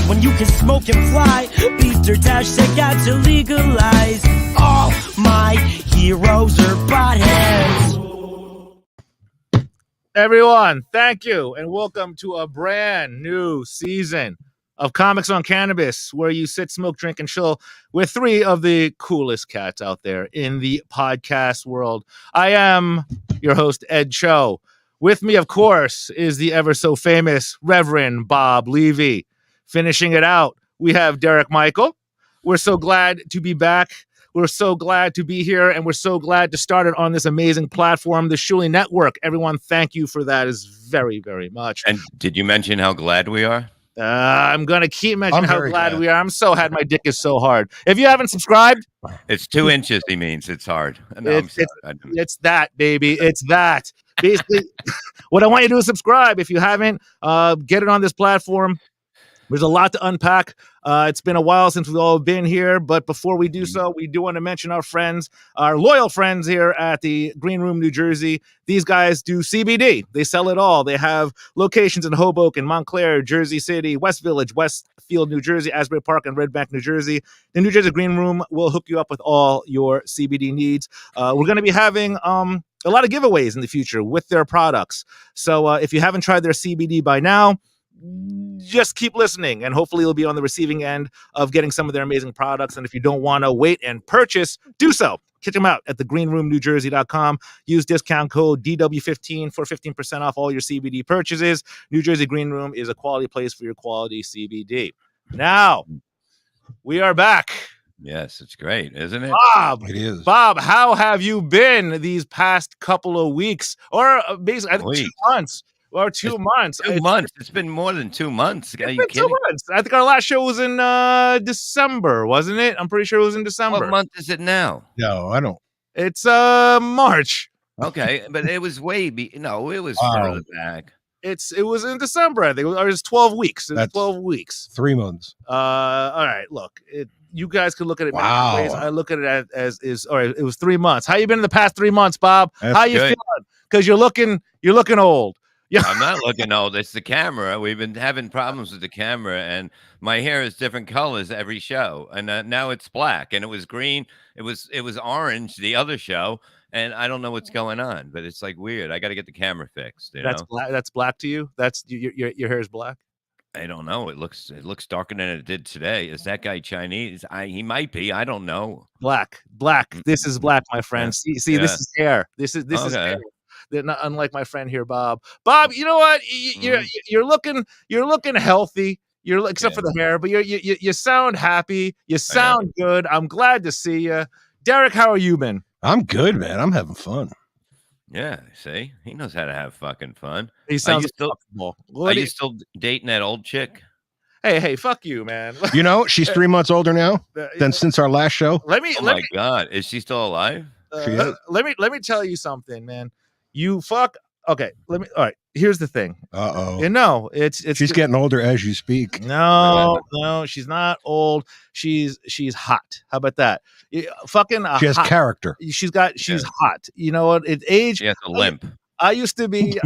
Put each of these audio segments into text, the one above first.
when you can smoke and fly. Beat or dash, they got to legalize. All my heroes are botheads. Everyone, thank you, and welcome to a brand new season of Comics on Cannabis, where you sit, smoke, drink, and chill with three of the coolest cats out there in the podcast world. I am your host, Ed Cho. With me, of course, is the ever so famous Reverend Bob Levy. Finishing it out, we have Derek Michael. We're so glad to be back. We're so glad to be here, and we're so glad to start it on this amazing platform, the Shuli Network. Everyone, thank you for that is very, very much. And did you mention how glad we are? I'm going to keep mentioning how glad we are. I'm so had my dick is so hard. If you haven't subscribed, it's 2 inches. He means it's hard. No, it's that, baby. It's that. Basically, what I want you to do is subscribe. If you haven't, get it on this platform. There's a lot to unpack. It's been a while since we've all been here, but before we do so, we do want to mention our friends, our loyal friends here at the Green Room, New Jersey. These guys do CBD. They sell it all. They have locations in Hoboken, Montclair, Jersey City, West Village, Westfield, New Jersey, Asbury Park, and Red Bank, New Jersey. The New Jersey Green Room will hook you up with all your CBD needs. We're going to be having a lot of giveaways in the future with their products. So if you haven't tried their CBD by now, just keep listening, and hopefully you'll be on the receiving end of getting some of their amazing products. And if you don't want to wait and purchase, do so. Check them out at thegreenroomnewjersey.com. Use discount code DW15 for 15% off all your CBD purchases. New Jersey Green Room is a quality place for your quality CBD. Now, we are back. Yes, it's great, isn't it? Bob, it is. Bob, how have you been these past couple of weeks? Or basically, I think 2 months. Or 2 months. 2 months. It's been more than 2 months. Are you kidding? 2 months. I think our last show was in December, wasn't it? I'm pretty sure it was in December. What month is it now? No, I don't. It's March. Okay, but it was it was further back. It was in December, I think. It was 12 weeks. That's 12 weeks. 3 months. All right. Look, you guys could look at it wow. many ways. I look at it as all right. It was 3 months. How you been in the past 3 months, Bob? That's How you good. feeling? Because you're looking old. Yeah. I'm not looking old. It's the camera. We've been having problems with the camera, and my hair is different colors every show. And now it's black, and it was green. It was orange the other show, and I don't know what's going on, but it's like weird. I got to get the camera fixed. That's black. That's black to you. That's your hair is black. I don't know. It looks darker than it did today. Is that guy Chinese? He might be. I don't know. Black. This is black, my friend. See, Yeah. This is hair. This is Okay. hair. They're not unlike my friend here, Bob. Bob, you know what? You're looking healthy. Except for the hair, but you sound happy. You sound good. I'm glad to see you, Derek. How are you been? I'm good, man. I'm having fun. Yeah, see, he knows how to have fucking fun. He sounds comfortable. Are you still dating that old chick? Hey, fuck you, man. You know, she's 3 months older now than sinn our last show. My God, is she still alive? Let me tell you something, man. You fuck. Okay, all right. Here's the thing. Uh-oh. No, She's getting older as you speak. No, she's not old. She's hot. How about that? Fucking she has character. She's hot. You know what? It's age. She has a limp. I used to be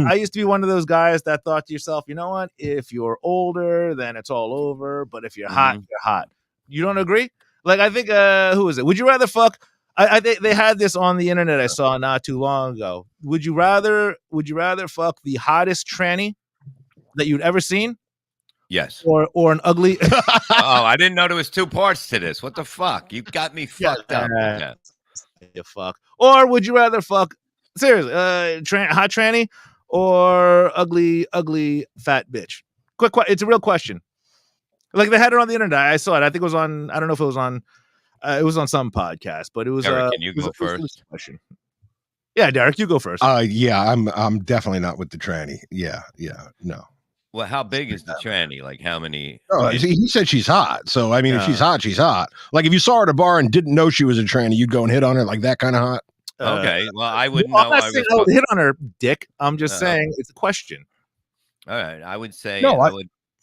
one of those guys that thought to yourself, you know what? If you're older, then it's all over. But if you're hot, you're hot. You don't agree? Like, I think who is it? Would you rather fuck? I think they had this on the internet I saw not too long ago. Would you rather fuck the hottest tranny that you'd ever seen? Yes. Or an ugly I didn't know there was 2 parts to this. What the fuck? You got me fucked up. You fuck. Or would you rather fuck seriously, hot tranny or ugly fat bitch? Quick, it's a real question. Like, they had it on the internet. I saw it. I think it was on. I don't know if it was on. It was on some podcast, but it was. Eric, can you go first? Yeah, Derek, you go first. Yeah, I'm definitely not with the tranny. Yeah, no. Well, how big is the tranny? Like, how many? Oh, he said she's hot. So I mean, if she's hot, she's hot. Like, if you saw her at a bar and didn't know she was a tranny, you'd go and hit on her like that kind of hot. Okay, well, I wouldn't know. I'm know. not saying I would hit on her, dick. I'm just saying it's a question. All right, I would say no,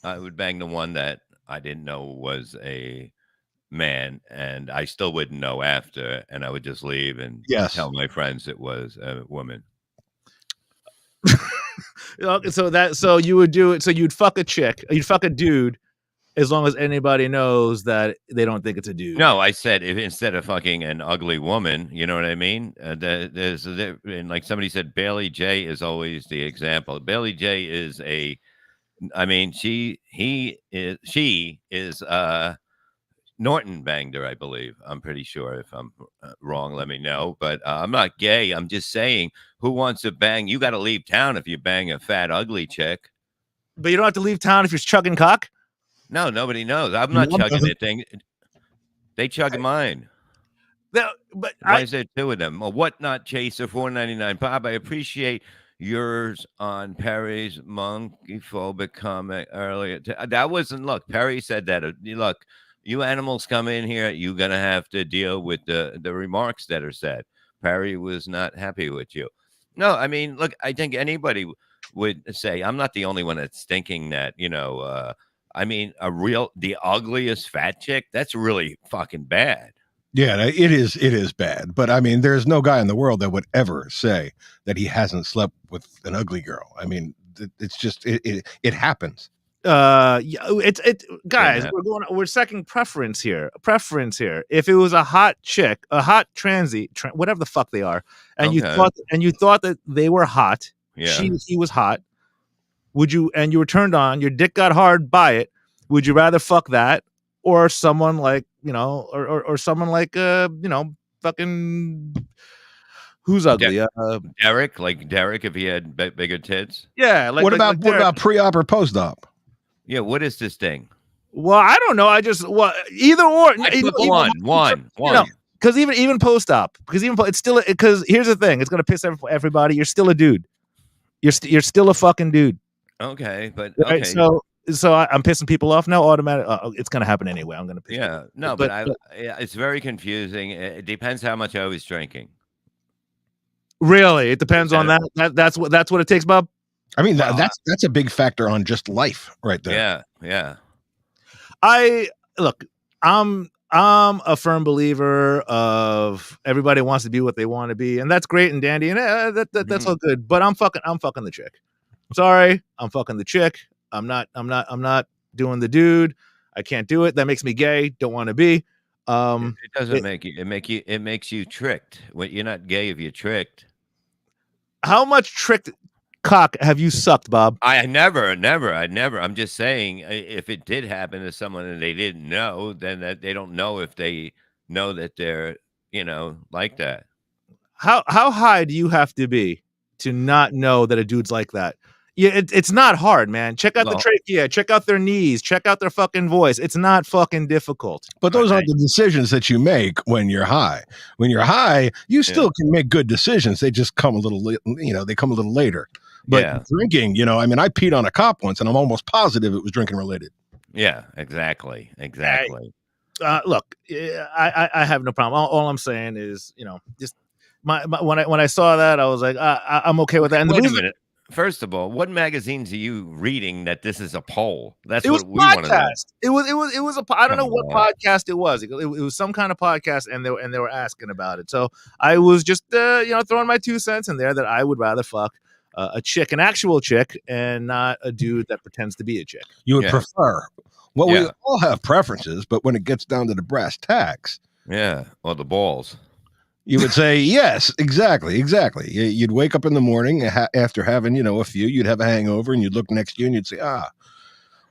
I would bang the one that I didn't know was a man, and I still wouldn't know after, and I would just leave and tell my friends it was a woman. So you would do it. So you'd fuck a chick, you'd fuck a dude, as long as anybody knows that they don't think it's a dude. No, I said if instead of fucking an ugly woman, you know what I mean? And like somebody said, Bailey J is always the example. Bailey J is I mean, she is Norton banged her, I believe. I'm pretty sure. If I'm wrong, let me know. But I'm not gay. I'm just saying, who wants to bang? You got to leave town if you bang a fat, ugly chick. But you don't have to leave town if you're chugging cock. No, nobody knows. I'm not chugging the thing. They chug mine. No, but Why is there two of them? Well, what not chaser $4.99. Bob, I appreciate yours on Perry's monkey phobic comment earlier. That wasn't. Look, Perry said that. Look, you animals come in here, you're gonna have to deal with the remarks that are said. Perry was not happy with you. No, I mean, look, I think anybody would say I'm not the only one that's thinking that. I mean, the ugliest fat chick. That's really fucking bad. Yeah, it is bad. But I mean, there's no guy in the world that would ever say that he hasn't slept with an ugly girl. I mean, it's just it happens. Yeah, guys, we're second preference here. If it was a hot chick, a hot transy, whatever the fuck they are, and you thought that they were hot, he was hot, would you, and you were turned on, your dick got hard by it, would you rather fuck that or someone like, or someone like fucking who's ugly? Derek, if he had bigger tits. Yeah, what about pre-op or post-op? Yeah, what is this thing? Well, I don't know. Either or. One. Because even post-op, it's still, because here's the thing, it's gonna piss everybody. You're still a dude. You're still a fucking dude. Okay, but okay. Right, so I'm pissing people off now. Automatic. It's gonna happen anyway. I'm gonna piss. Yeah, people. No, but it's very confusing. It depends how much I was drinking. Really, it depends on that. That's what it takes, Bob. I mean, that's a big factor on just life right there. Yeah. I'm a firm believer of everybody wants to be what they want to be, and that's great and dandy, and that's all good. But I'm fucking the chick. Sorry, I'm fucking the chick. I'm not doing the dude. I can't do it. That makes me gay. Don't want to be. It doesn't make you. It makes you tricked. You're not gay if you're tricked. How much tricked cock have you sucked, Bob? I never. I'm just saying, if it did happen to someone and they didn't know, then that they don't know if they know that they're, like that. How high do you have to be to not know that a dude's like that? Yeah, it's not hard, man. Check out the trachea, check out their knees, check out their fucking voice. It's not fucking difficult. But those aren't the decisions that you make when you're high. When you're high, you still can make good decisions. They just come a little, they come a little later. But drinking, I mean, I peed on a cop once, and I'm almost positive it was drinking related. Yeah, exactly. Look, I have no problem. All I'm saying is, just when I saw that, I was like, I'm okay with that. And wait a minute. First of all, what magazines are you reading that this is a poll? That's what we want to know. It was a. I don't know what podcast it was. It was some kind of podcast, and they were asking about it. So I was just throwing my 2 cents in there that I would rather fuck a chick, an actual chick, and not a dude that pretends to be a chick. You would prefer. Well, we all have preferences, but when it gets down to the brass tacks, or the balls. You would say, yes, exactly. You'd wake up in the morning after having, a few, you'd have a hangover, and you'd look next to you and you'd say,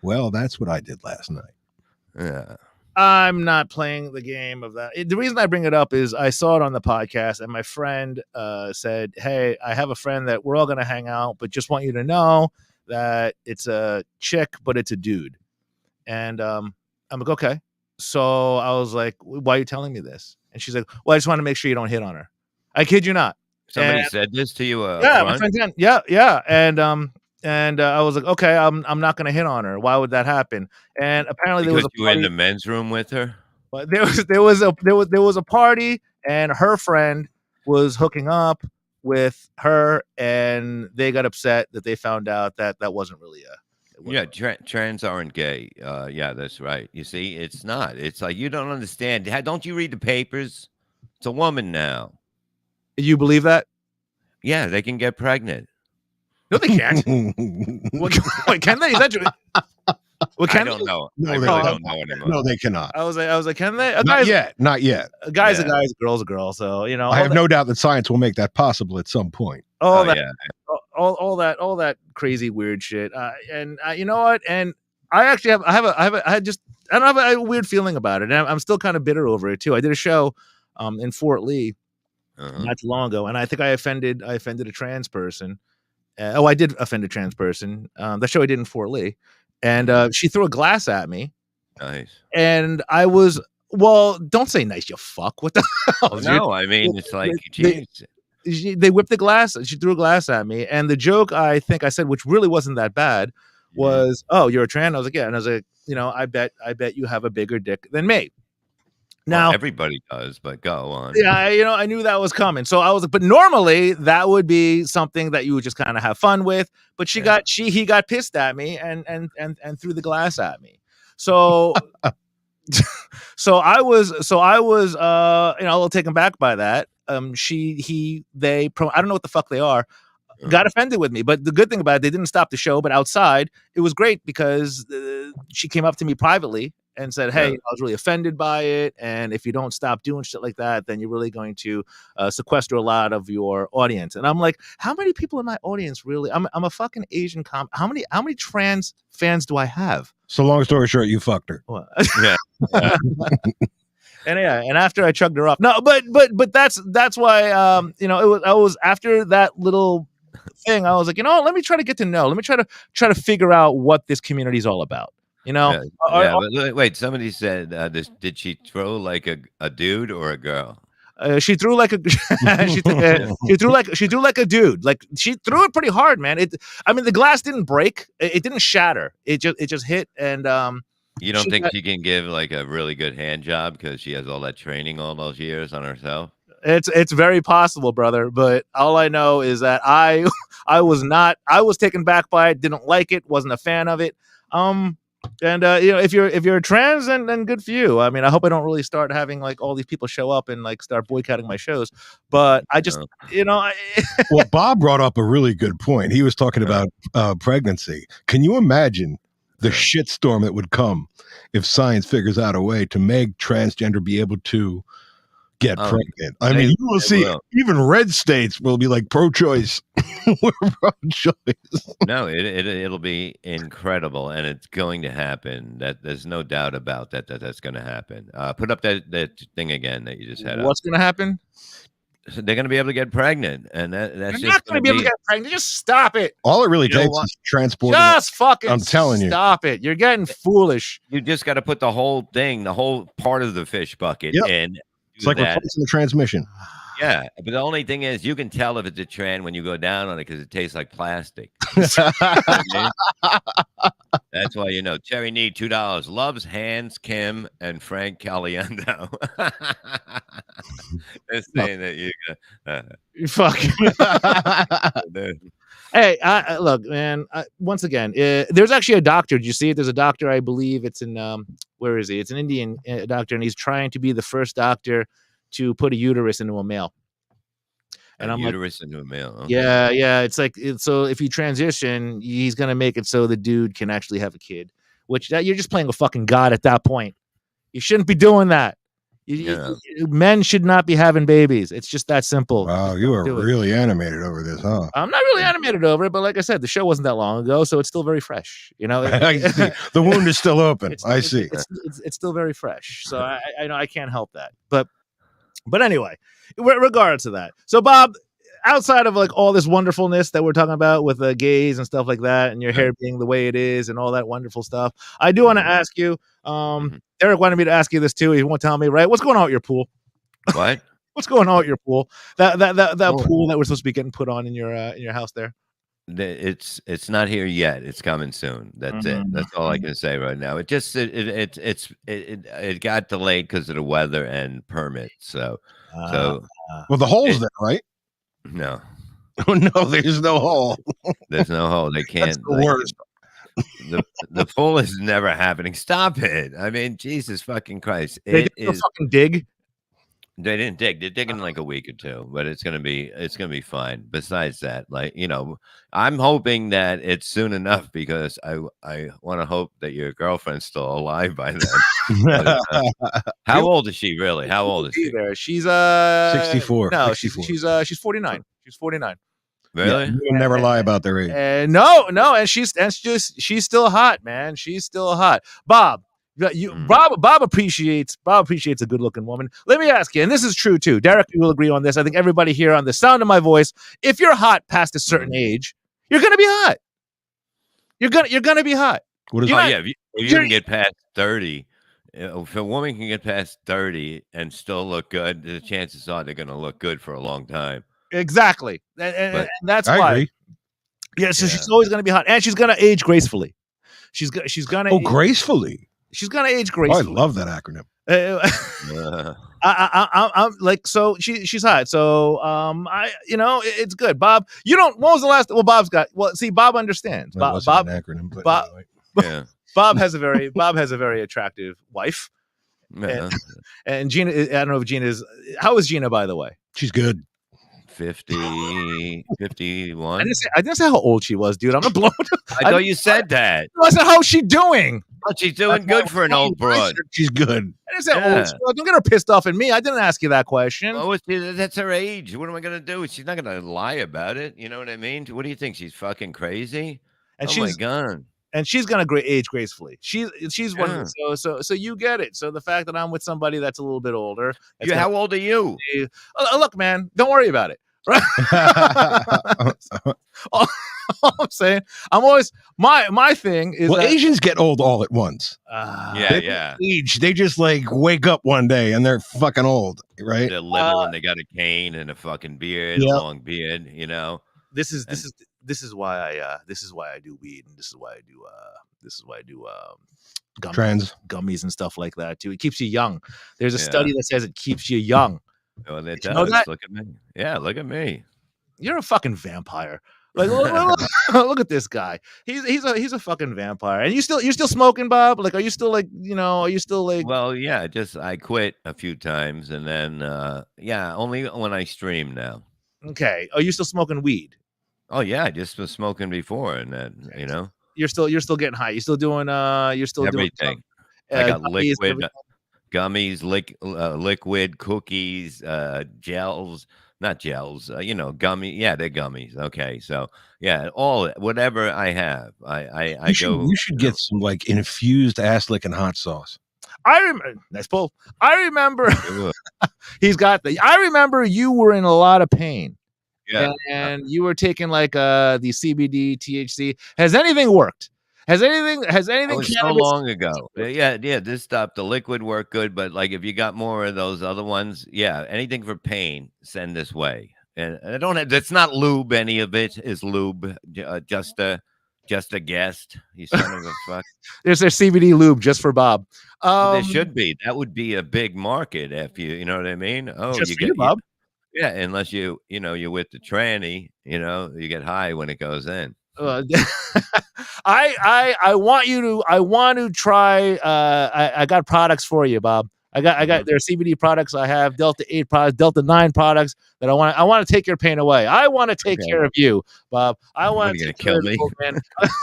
well, that's what I did last night. Yeah. I'm not playing the game of that. The reason I bring it up is I saw it on the podcast, and my friend said, hey, I have a friend that we're all going to hang out, but just want you to know that it's a chick, but it's a dude. And I'm like, okay. So I was like, why are you telling me this? And she's like, well, I just want to make sure you don't hit on her. I kid you not. Somebody said this to you? My friend Dan. Yeah. And I was like, okay, I'm not going to hit on her. Why would that happen? And apparently there was a party in the men's room with her. But there was a party, and her friend was hooking up with her, and they got upset that they found out that wasn't really trans aren't gay. Yeah, that's right. You see, it's not. It's like, you don't understand. Don't you read the papers? It's a woman now. You believe that? Yeah, they can get pregnant. No, they can't. Wait, can they? Is that true? Well, I don't know. No, I they really don't. don't know anymore. No, they cannot. I was like, can they? Not yet. Not yet. A guy's a Yeah. guy's, a girl's a girl. So I have no doubt that science will make that possible at some point. all Oh, that, yeah. all that crazy weird shit. And you know what? And I actually I don't have a weird feeling about it. And I'm still kind of bitter over it too. I did a show in Fort Lee not too long ago, and I think I offended a trans person. I did offend a trans person. The show I did in Fort Lee, and she threw a glass at me, Nice. and I was, well, don't say nice, you fuck. What the hell? dude? No, I mean, it's like, They- geez. They whipped the glass. She threw a glass at me, and the joke I think I said, which really wasn't that bad, was, "Oh, you're a trans?" I was like, "Yeah," and I was like, I bet you have a bigger dick than me. Now, Well, everybody does, but go on. yeah, I knew that was coming. So I was like, but normally that would be something that you would just kind of have fun with. But he got pissed at me and threw the glass at me. So so I was a little taken back by that. I don't know what the fuck they are. Got offended with me, but the good thing about it, they didn't stop the show. But outside, it was great because she came up to me privately and said, "Hey, Yeah. I was really offended by it, and if you don't stop doing shit like that, then you're really going to sequester a lot of your audience." And I'm like, "How many people in my audience really? I'm a fucking Asian How many trans fans do I have?" So long story short, you fucked her. Well, Yeah. and after I chugged her off, no, but that's why I was after that little thing, I was like, let me try to get to know, let me try to figure out what this community is all about. Yeah, but wait, somebody said, did she throw like a dude or a girl? She threw like a she threw like a dude. Like she threw it pretty hard, man. The glass didn't break. It didn't shatter. It just hit. And You don't think she can give like a really good hand job because she has all that training all those years on herself? It's very possible, brother. But all I know is that I was taken back by it. Didn't like it. Wasn't a fan of it. And if you're trans, then good for you. I mean, I hope I don't really start having like all these people show up and like start boycotting my shows. But I just, Well, Bob brought up a really good point. He was talking about pregnancy. Can you imagine the shitstorm that would come if science figures out a way to make transgender be able to get pregnant? I mean, you will see even red states will be like pro-choice. We're pro-choice. No, it'll be incredible, and it's going to happen. That there's no doubt about that's going to happen. Put up that thing again that you just had. What's going to happen? So they're going to be able to get pregnant, and that's You're just not going to be able to get pregnant. Just stop it. All it really takes is transport. Just fucking I'm telling you. Stop it. You're getting foolish. You just got to put the whole thing, the whole part of the fish bucket in. It's like replacing the transmission. Yeah, but the only thing is, you can tell if it's a tran when you go down on it because it tastes like plastic. That's why Cherry need $2. Loves Hans, Kim, and Frank Caliendo. They're saying that You fucking. Hey, look, man. Once again, there's actually a doctor. Did you see it? There's a doctor. I believe it's in where is he? It's an Indian doctor, and he's trying to be the first doctor to put a uterus into a male. And I'm uterus into a male. Okay. Yeah. It's like so if you transition, he's gonna make it so the dude can actually have a kid. Which you're just playing a fucking god at that point. You shouldn't be doing that. Men should not be having babies. It's just that simple. Wow, you are really animated over this, huh? I'm not really animated over it, but like I said, the show wasn't that long ago, so it's still very fresh. I see. The wound is still open. I see. It's still very fresh, so I know I can't help that. But anyway, regardless of that, so Bob, outside of like all this wonderfulness that we're talking about with the gays and stuff like that, and your hair being the way it is, and all that wonderful stuff, I do want to ask you. Eric wanted me to ask you this too. He won't tell me, right? What's going on with your pool? What? What's going on with your pool? That pool that we're supposed to be getting put on in your house there. It's not here yet. It's coming soon. That's it. That's all I can say right now. It just it got delayed because of the weather and permits. So well, the hole's there, right? No. Oh no, there's no hole. There's no hole. They can't. That's the worst. The pool is never happening. Stop it. I mean, Jesus fucking Christ. They do a fucking dig. They didn't dig. They're digging in like a week or two, but it's gonna be fine. Besides that, like I'm hoping that it's soon enough because I want to hope that your girlfriend's still alive by then. But, how old is she really? How old is she? There, she's 64. No, 64. she's 49. She's 49. Really? Yeah, you never lie about their age. And no, and she's still hot, man. She's still hot. Bob, Bob appreciates a good looking woman. Let me ask you, and this is true too. Derek, you will agree on this. I think everybody here on the sound of my voice, if you're hot past a certain age, you're gonna be hot. You're gonna be hot. What is If you can get past 30, if a woman can get past 30 and still look good, the chances are they're gonna look good for a long time. Exactly, and that's I why. agree. Yeah, so she's always gonna be hot, and she's gonna age gracefully. She's gonna gracefully. She's gonna age Oh, gracefully. I love that acronym. I'm like, so she's hot. So it's good. Bob, when was the last? Well, Bob understands. That wasn't an acronym, but Bob, anyway. Yeah. Bob has a very attractive wife. Yeah. And Gina, I don't know if Gina is. How is Gina, by the way? She's good. 50, 51. I didn't say how old she was, dude. I'm not blown. I thought you said that. I said, how's she doing? Oh, she's doing good for an old broad. She's good. I didn't say old. Don't get her pissed off at me. I didn't ask you that question. Oh, that's her age. What am I gonna do? She's not gonna lie about it. You know what I mean? What do you think? She's fucking crazy. And my god. And she's gonna age gracefully. She's one. So you get it. So the fact that I'm with somebody that's a little bit older. How old are you? Look, man, don't worry about it. Right? all I'm saying, I'm always my thing is. Well, Asians get old all at once. Yeah. Age. They just like wake up one day and they're fucking old, right? They're little and they got a cane and a fucking beard, a long beard. This is why I do weed, and this is why I do gummies and stuff like that too. It keeps you young. There's a study that says it keeps you young. Oh, that does. You know that? Look at me. Yeah, look at me. You're a fucking vampire. Like look at this guy. He's a fucking vampire. And you're still smoking, Bob? Like, are you still like? Well, yeah. I quit a few times, and then only when I stream now. Okay. Are you still smoking weed? Oh yeah, I just was smoking before, and then you're still getting high. You're still doing everything. I got gummies, liquid cookies, gels, not gels, gummy. Yeah, they're gummies. Okay. So yeah, whatever I have, You should get some like infused ass licking hot sauce. Nice pull. I remember I remember you were in a lot of pain. Yeah. And you were taking like the CBD, THC. Has anything worked? Has anything? It was so long ago. Yeah. This stuff, the liquid worked good, but like if you got more of those other ones, anything for pain, send this way. And I don't have. That's not lube. Any of it is lube. Just a guest. You son of a fuck. There's their CBD lube just for Bob. There should be. That would be a big market if you know what I mean. Oh, just you get Bob. Yeah, unless you're with the tranny, you get high when it goes in. I want to try. I got products for you, Bob. I got their CBD products. I have Delta 8 products, Delta 9 products that I want to take your pain away. I want to take care of you, Bob. I want to take care of the old man.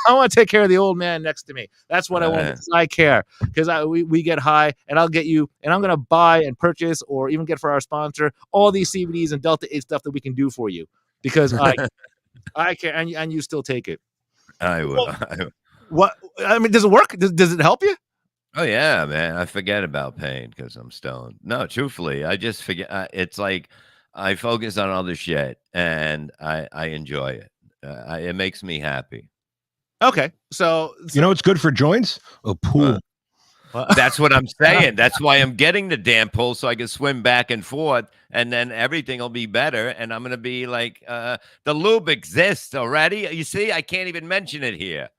I want to take care of the old man next to me. That's what I want, because I care. Because we get high, and I'll get you, and I'm gonna buy and purchase, or even get for our sponsor, all these CBDs and Delta 8 stuff that we can do for you, because I care, and you still take it. I will. Well, what I mean, does it work? Does it help you? Oh yeah, man. I forget about pain because I'm stoned. No, truthfully, I just forget. It's like I focus on other shit, and I enjoy it. It makes me happy. Okay, so it's good for joints. A pool. That's what I'm saying. That's why I'm getting the damn pool, so I can swim back and forth, and then everything will be better. And I'm gonna be like, the lube exists already. You see, I can't even mention it here.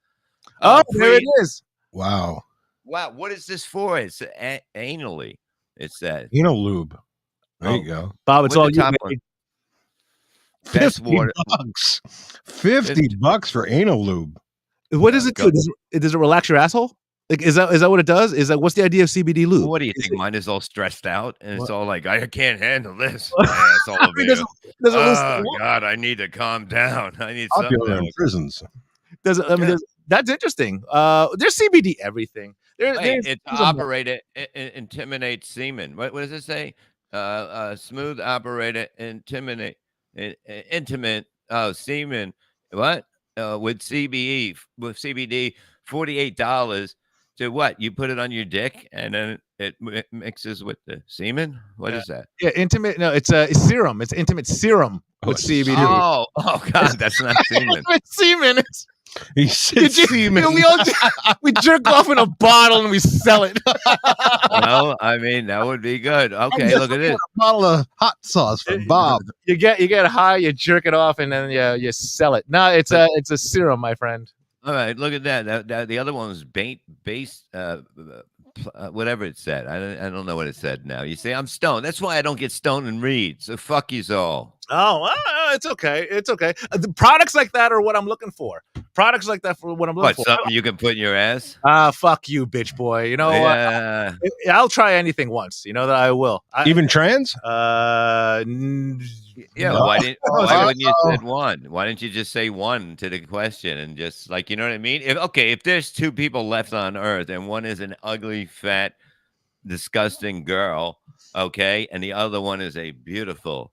There it is. Wow. What is this for? It's anally. It's that anal lube. There you go, Bob. It's all you. Best water. $50 for anal lube. What does it do? Does it relax your asshole? Like, is that what it does? Is that what's the idea of CBD lube? What do you think? Mine is all stressed out, and it's all like, I can't handle this. My asshole over Does here. it lose Oh God, I need to calm down. I need Popular something. in prisons. That's interesting. There's CBD everything. It's operated, intimidate semen. What does it say? Smooth operator, intimidate, intimate. Oh, semen. What? With CBD, $48 to what? You put it on your dick and then it mixes with the semen. What is that? Yeah, intimate. No, it's a serum. It's intimate serum with CBD. Oh God, that's not semen. It's semen. He said semen. We jerk off in a bottle and we sell it. No, I mean that would be good. Okay, look at this. A bottle of hot sauce from Bob. You get high, you jerk it off, and then you sell it. No, it's a serum, my friend. All right, look at that. The other one was base, whatever it said. I don't know what it said now. You say I'm stoned. That's why I don't get stoned and read. So fuck yous all. Oh, it's okay. It's okay. The products like that are what I'm looking for. Products like that for what I'm looking for. Something you can put in your ass? Fuck you, bitch boy. You know, I'll try anything once. You know that I will. Even trans? Yeah. No. Why wouldn't you said one? Why didn't you just say one to the question and just like, you know what I mean? If there's two people left on Earth and one is an ugly, fat, disgusting girl, okay, and the other one is a beautiful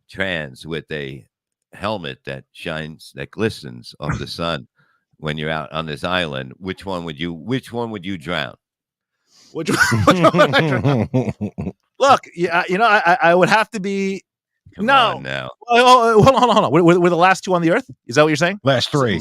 trans with a helmet that glistens off the sun when you're out on this island, which one would you drown? Which one would I drown? Look, yeah, you know, I would have to be. Come on now. Oh, hold on. We're the last two on the Earth. Is that what you're saying? Last three.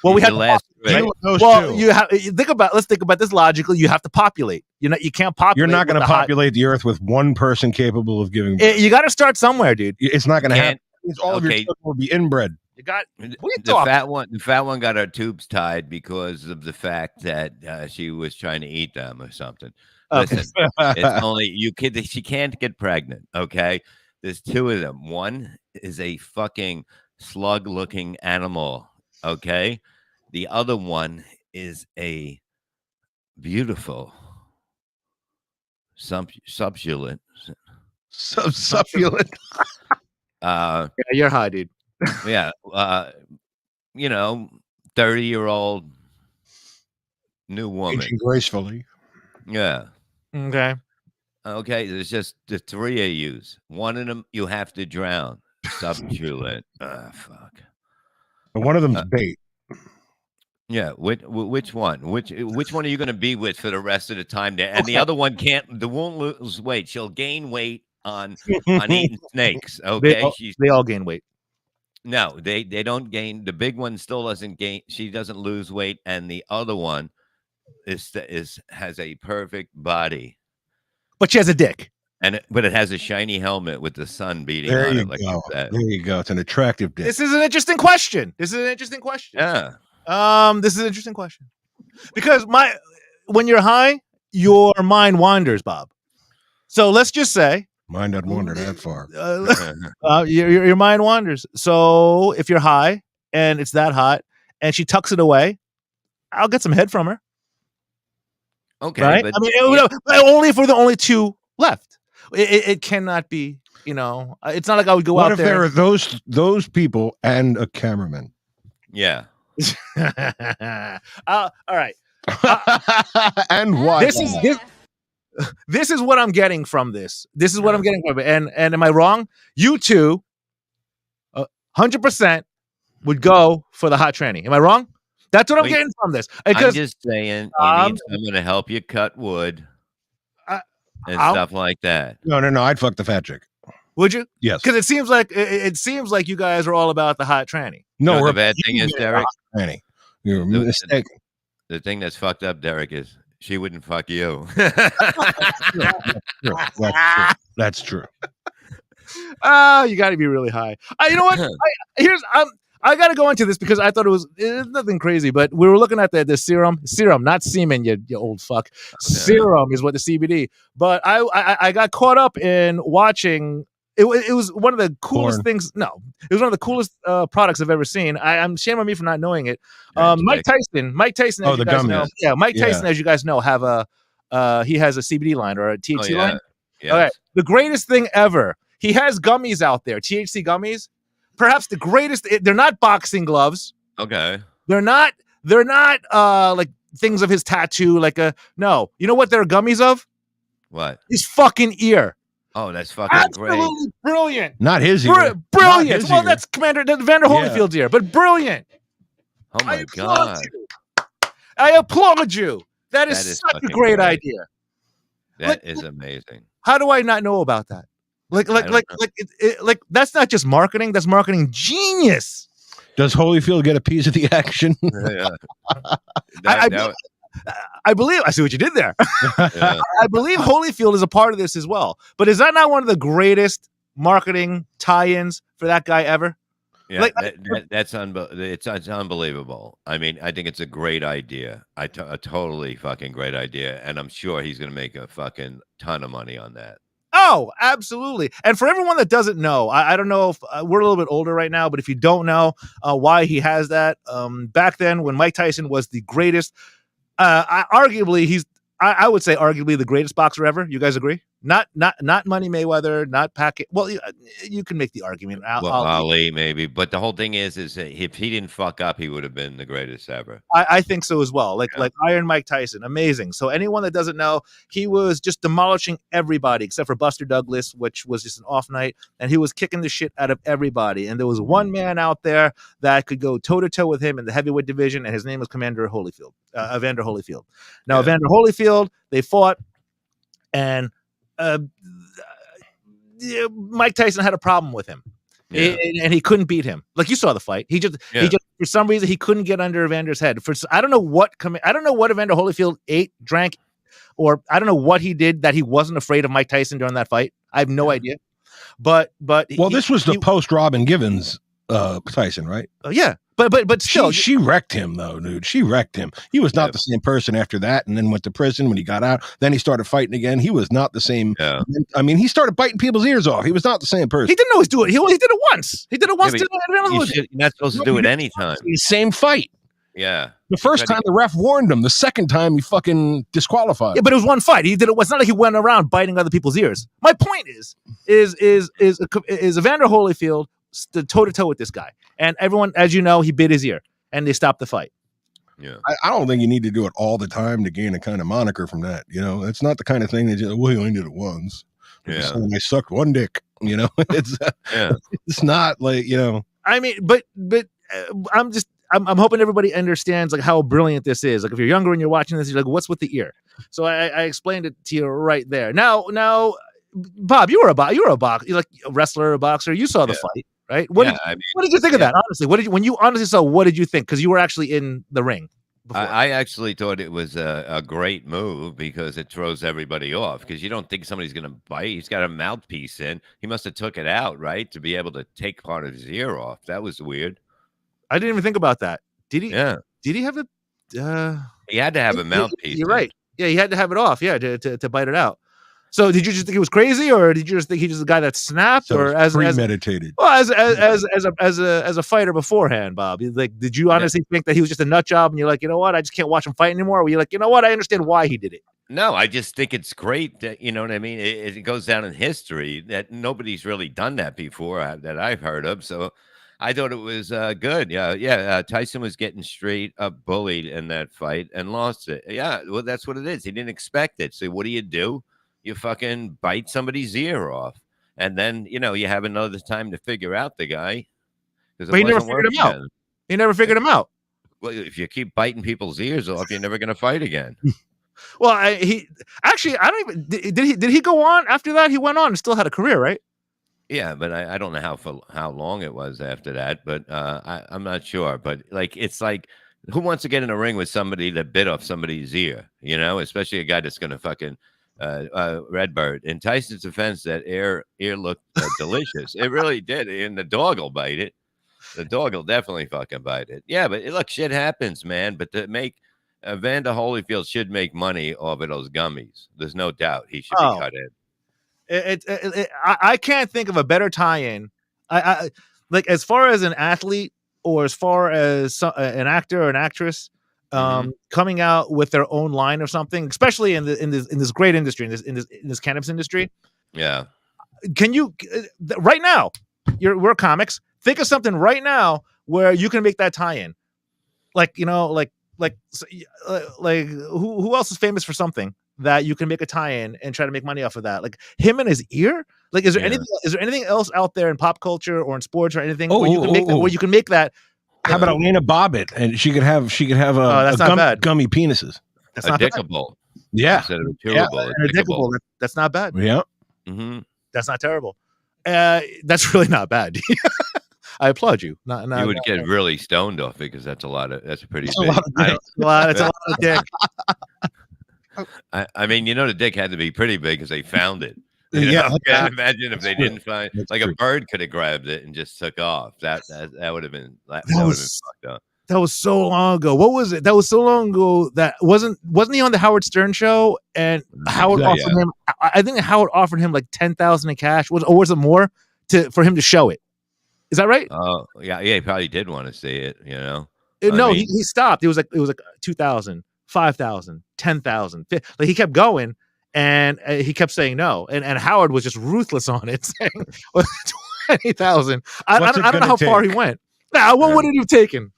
Well, we have last three. Let's think about this logically. You have to populate. You can't populate. You're not going to populate the Earth with one person capable of giving birth. You got to start somewhere, dude. It's not going to happen. It's all of your children will be inbred. You got the fat one got her tubes tied because of the fact that she was trying to eat them or something. Okay. Listen, it's only she can't get pregnant. Okay, there's two of them. One is a fucking slug-looking animal. Okay, the other one is a beautiful subsulent. Subsulent. Yeah, you're high, dude. Yeah, 30-year-old new woman. Aging gracefully. Yeah. Okay. There's just the three of yous. One of them you have to drown. Subsulent. Fuck. And one of them's bait. Yeah. Which one? Which one are you going to be with for the rest of the time there? And the other one won't lose weight. She'll gain weight on eating snakes. Okay. They all gain weight. No, they don't gain. The big one still doesn't gain. She doesn't lose weight, and the other one has a perfect body, but she has a dick, but it has a shiny helmet with the sun beating there on you it. Like go. that. There you go. It's an attractive dick. This is an interesting question. Yeah. This is an interesting question because when you're high, your mind wanders, Bob. So let's just say. Mine doesn't wander that far. Your mind wanders. So if you're high and it's that hot and she tucks it away, I'll get some head from her. Okay. Right? But, only if we're the only two left. It cannot be, it's not like I would go out there. What if there are those people and a cameraman? Yeah. All right. And why? This is what I'm getting from this. This is what I'm getting from it. And am I wrong? You two, 100% would go for the hot tranny. Am I wrong? That's what I'm getting from this. Because, I'm just saying, you need someone to help you cut wood and stuff like that. No. I'd fuck the fat chick. Would you? Yes. Because it seems like you guys are all about the hot tranny. No, the bad thing is, Derek, you're mistaken. The thing that's fucked up, Derek, is she wouldn't fuck you. That's true. You got to be really high. You know what? I got to go into this because I thought it was nothing crazy, but we were looking at the serum, not semen, you old fuck. Serum is what the CBD. But I got caught up in watching It was one of the coolest Porn. things. No, it was one of the coolest products I've ever seen. I'm shame on me for not knowing it. Mike Tyson, as Oh, you the guys know, gummies. Mike Yeah. Tyson, as you guys know, have he has a CBD line or a THC line. Yes. Okay, the greatest thing ever. He has gummies out there, THC gummies. Perhaps the greatest. They're not boxing gloves. Okay. They're not like things of his tattoo. No. You know what they're gummies of? What? His fucking ear. Oh, that's fucking great. Absolutely brilliant. Not his ear. Brilliant. Not his Well, ear. that's Vander Holyfield's ear, but brilliant. Oh my God. I applaud you. That That is is such a fucking great great. idea. That is amazing. How do I not know about that? Like that's not just marketing. That's marketing genius. Does Holyfield get a piece of the action? Yeah. I believe I see what you did there. Yeah. I believe Holyfield is a part of this as well. But is that not one of the greatest marketing tie-ins for that guy ever? Yeah, Like- it's unbelievable. I mean, I think it's a great idea. A totally fucking great idea, and I'm sure he's gonna make a fucking ton of money on that. Oh, absolutely. And for everyone that doesn't know, I don't know if we're a little bit older right now, but if you don't know why he has that, back then when Mike Tyson was the greatest, I would say arguably the greatest boxer ever. You guys agree? Not Money Mayweather, not Pacquiao. Well, you can make the argument. Ali maybe, but the whole thing is that if he didn't fuck up, he would have been the greatest ever. I think so as well. Like Iron Mike Tyson, amazing. So anyone that doesn't know, he was just demolishing everybody except for Buster Douglas, which was just an off night, and he was kicking the shit out of everybody. And there was one man out there that could go toe to toe with him in the heavyweight division, and his name was Evander Holyfield. Now, Evander Holyfield, they fought, and Mike Tyson had a problem with him. Yeah. And he couldn't beat him. Like you saw the fight. He just for some reason he couldn't get under Evander's head. I don't know what Evander Holyfield ate, drank, or I don't know what he did that he wasn't afraid of Mike Tyson during that fight. I have no idea. But This was the post Robin Givens Tyson, right? Yeah. But still, she wrecked him though, dude. She wrecked him. He was not the same person after that, and then went to prison when he got out. Then he started fighting again. He was not the same. Yeah. I mean, he started biting people's ears off. He was not the same person. he didn't always do it. He did it once. He did it once. You're not supposed to do it anytime. Same fight. Yeah. The first time the ref warned him. The second time he fucking disqualified. Yeah, but it was one fight. He did it. It's not like he went around biting other people's ears. My point is Evander Holyfield stood toe to toe with this guy, and everyone, as you know, he bit his ear, and they stopped the fight. Yeah, I don't think you need to do it all the time to gain a kind of moniker from that. You know, it's not the kind of thing that he only did it once. Yeah, I sucked one dick. You know, it's it's not like, you know. I mean, but I'm hoping everybody understands like how brilliant this is. Like if you're younger and you're watching this, you're like, what's with the ear? So I explained it to you right there. Now, Bob, you were a boxer, you're like a wrestler, a boxer. You saw the fight, right? What did you think of that? Honestly, when you honestly saw, what did you think? Because you were actually in the ring before. I actually thought it was a great move because it throws everybody off. Because you don't think somebody's going to bite. He's got a mouthpiece in. He must have took it out, right, to be able to take part of his ear off. That was weird. I didn't even think about that. Did he? Yeah. Did he have a? He had to have a mouthpiece. You're right. Yeah, he had to have it off. Yeah, to bite it out. So did you just think he was crazy, or did you just think he's just a guy that snapped, or as premeditated? As a fighter beforehand, Bob? Like, did you honestly think that he was just a nut job, and you're like, you know what, I just can't watch him fight anymore? Or were you like, you know what, I understand why he did it? No, I just think it's great that, you know what I mean? It goes down in history that nobody's really done that before that I've heard of. So I thought it was good. Yeah. Tyson was getting straight up bullied in that fight and lost it. Yeah, well, that's what it is. He didn't expect it. So what do? You fucking bite somebody's ear off. And then, you know, you have another time to figure out the guy. But he never figured him out. He never figured him out. Well, if you keep biting people's ears off, you're never going to fight again. Well, I don't even did he go on after that? He went on and still had a career, right? Yeah, but I don't know how long it was after that, but I'm not sure. But like, it's like, who wants to get in a ring with somebody that bit off somebody's ear? You know, especially a guy that's going to fucking Redbird. In Tyson's defense, that ear looked delicious. It really did. And the dog will bite it. The dog will definitely fucking bite it. Yeah, but look, shit happens, man. But to make Evander Holyfield should make money off of those gummies. There's no doubt he should be cut in. I can't think of a better tie-in. I like, as far as an athlete or as far as an actor or an actress coming out with their own line or something, especially in this great industry, in this cannabis industry. Yeah. Can you right now? We're comics. Think of something right now where you can make that tie-in. Like, you know, like who else is famous for something that you can make a tie-in and try to make money off of that? Like him and his ear. Like, is there anything else out there in pop culture or in sports or anything where you can make that? How about Lorena Bobbitt? And she could have gummy penises. That's not Dickable. Yeah. Instead of chewable. That's not bad. Yeah. Mm-hmm. That's not terrible. That's really not bad. I applaud you. You would get really stoned off it because that's a pretty big. It's a lot of dick. I mean, the dick had to be pretty big because they found it. I imagine if they didn't find, a bird could have grabbed it and just took off. That would have been fucked up. That was so long ago. What was it? That was so long ago. That wasn't he on the Howard Stern show? And Howard offered him. I think Howard offered him like $10,000 in cash. Was it more for him to show it? Is that right? Oh yeah. He probably did want to see it. He stopped. It was like 2,000, 5,000, 10,000. Like he kept going, and he kept saying no. And Howard was just ruthless on it, saying 20,000. I don't know how far he went. Now, what would it have taken?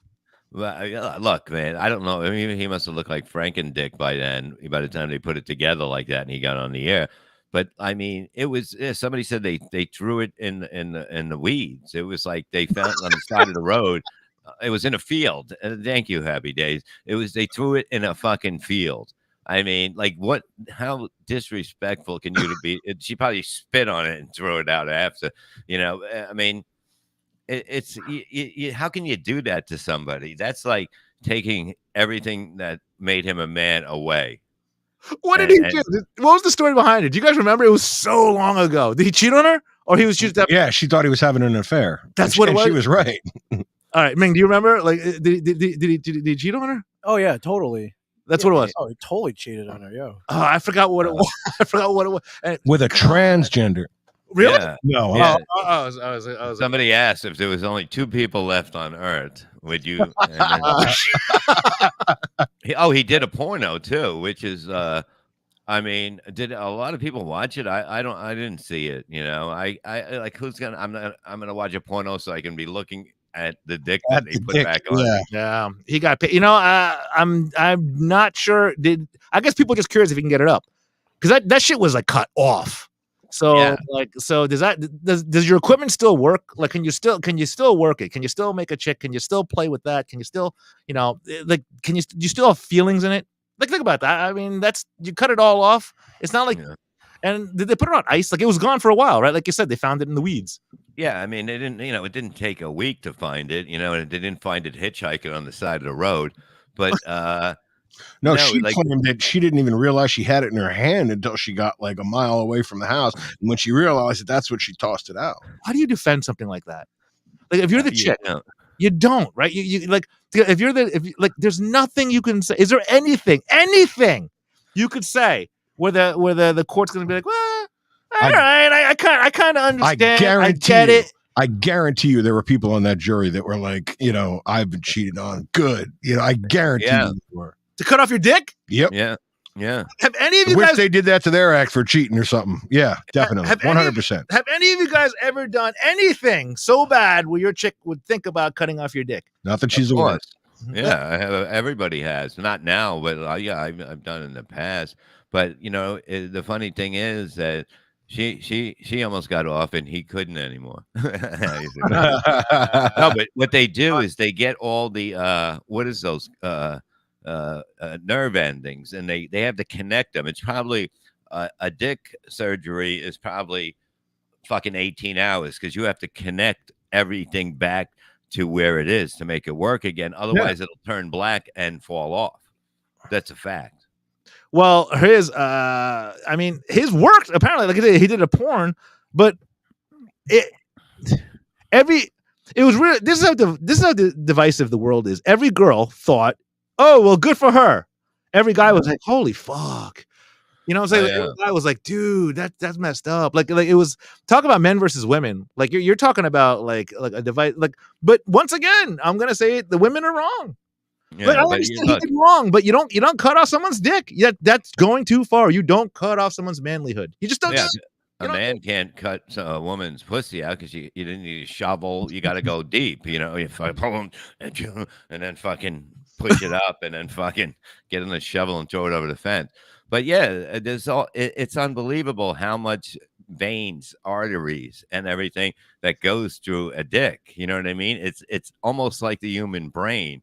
Well, look, man, I don't know. I mean, he must have looked like Franken-Dick by then. By the time they put it together like that, and he got on the air. But I mean, it was somebody said they threw it in the weeds. It was like they found it on the side of the road. It was in a field. Thank you, Happy Days. They threw it in a fucking field. I mean, like, what? How disrespectful can you be? She probably spit on it and threw it out after. I mean. It's how can you do that to somebody? That's like taking everything that made him a man away. What did he do? What was the story behind it? Do you guys remember? It was so long ago. Did he cheat on her, or he was just? Yeah, she thought he was having an affair. That's what it was. She was right. All right, Ming, do you remember? Like, did he cheat on her? Oh yeah, totally. That's what it was. Oh, he totally cheated on her. Yo. Oh, I forgot what it was. With a transgender. Really? Yeah. No. Yeah. I was Somebody asked if there was only 2 people left on Earth, would you? He did a porno too, which is, I mean, did a lot of people watch it? I didn't see it. I like, who's gonna? I'm gonna watch a porno so I can be looking at the dick that they put back on. Yeah. He got paid. I'm not sure. I guess people are just curious if he can get it up, because that shit was like cut off. So does your equipment still work? Like, can you still work it? Can you still make a chick? Can you still play with that? Can you still, do you still have feelings in it? Like, think about that. I mean, you cut it all off. It's not like, and did they put it on ice? Like, it was gone for a while, right? Like you said, they found it in the weeds. Yeah. I mean, they didn't, it didn't take a week to find it, and they didn't find it hitchhiking on the side of the road, but, No, she claimed that she didn't even realize she had it in her hand until she got like a mile away from the house. And when she realized it, that's when she tossed it out. How do you defend something like that? Like, if you're the chick, you don't, right? You like, there's nothing you can say. Is there anything you could say where the court's going to be like, well, all right, I kind of understand. I get it. I guarantee you there were people on that jury that were like, I've been cheated on. Good. I guarantee you were. To cut off your dick? Yep. Yeah. Have any of you wish guys they did that to their ex for cheating or something? Yeah, definitely. 100%. Have any of you guys ever done anything so bad where your chick would think about cutting off your dick? Not that she's aware. Yeah, everybody has. Not now, but I've done it in the past. But the funny thing is that she almost got off and he couldn't anymore. No, but what they do is they get all the what is those nerve endings, and they have to connect them. It's probably a dick surgery is probably fucking 18 hours because you have to connect everything back to where it is to make it work again. Otherwise, it'll turn black and fall off. That's a fact. Well, his worked apparently. Like I said, he did a porn, but it was really, this is how divisive the world is. Every girl thought, oh, well, good for her. Every guy was like, holy fuck. You know what I'm saying? Oh, Like, I was like, dude, that's messed up. Like it was talk about men versus women. Like you're talking about like a device. Like, but once again, I'm gonna say it, the women are wrong. Like, I yeah, but understand he did wrong, but you don't cut off someone's dick. Yeah, that's going too far. You don't cut off someone's manlyhood. You just don't. yeah. Just, A man can't cut a woman's pussy out because you didn't need a shovel. You got to go deep, you know. You fucking and then fucking push it up, and then fucking get in the shovel and throw it over the fence. But yeah, it's unbelievable how much veins, arteries, and everything that goes through a dick. You know what I mean? It's almost like the human brain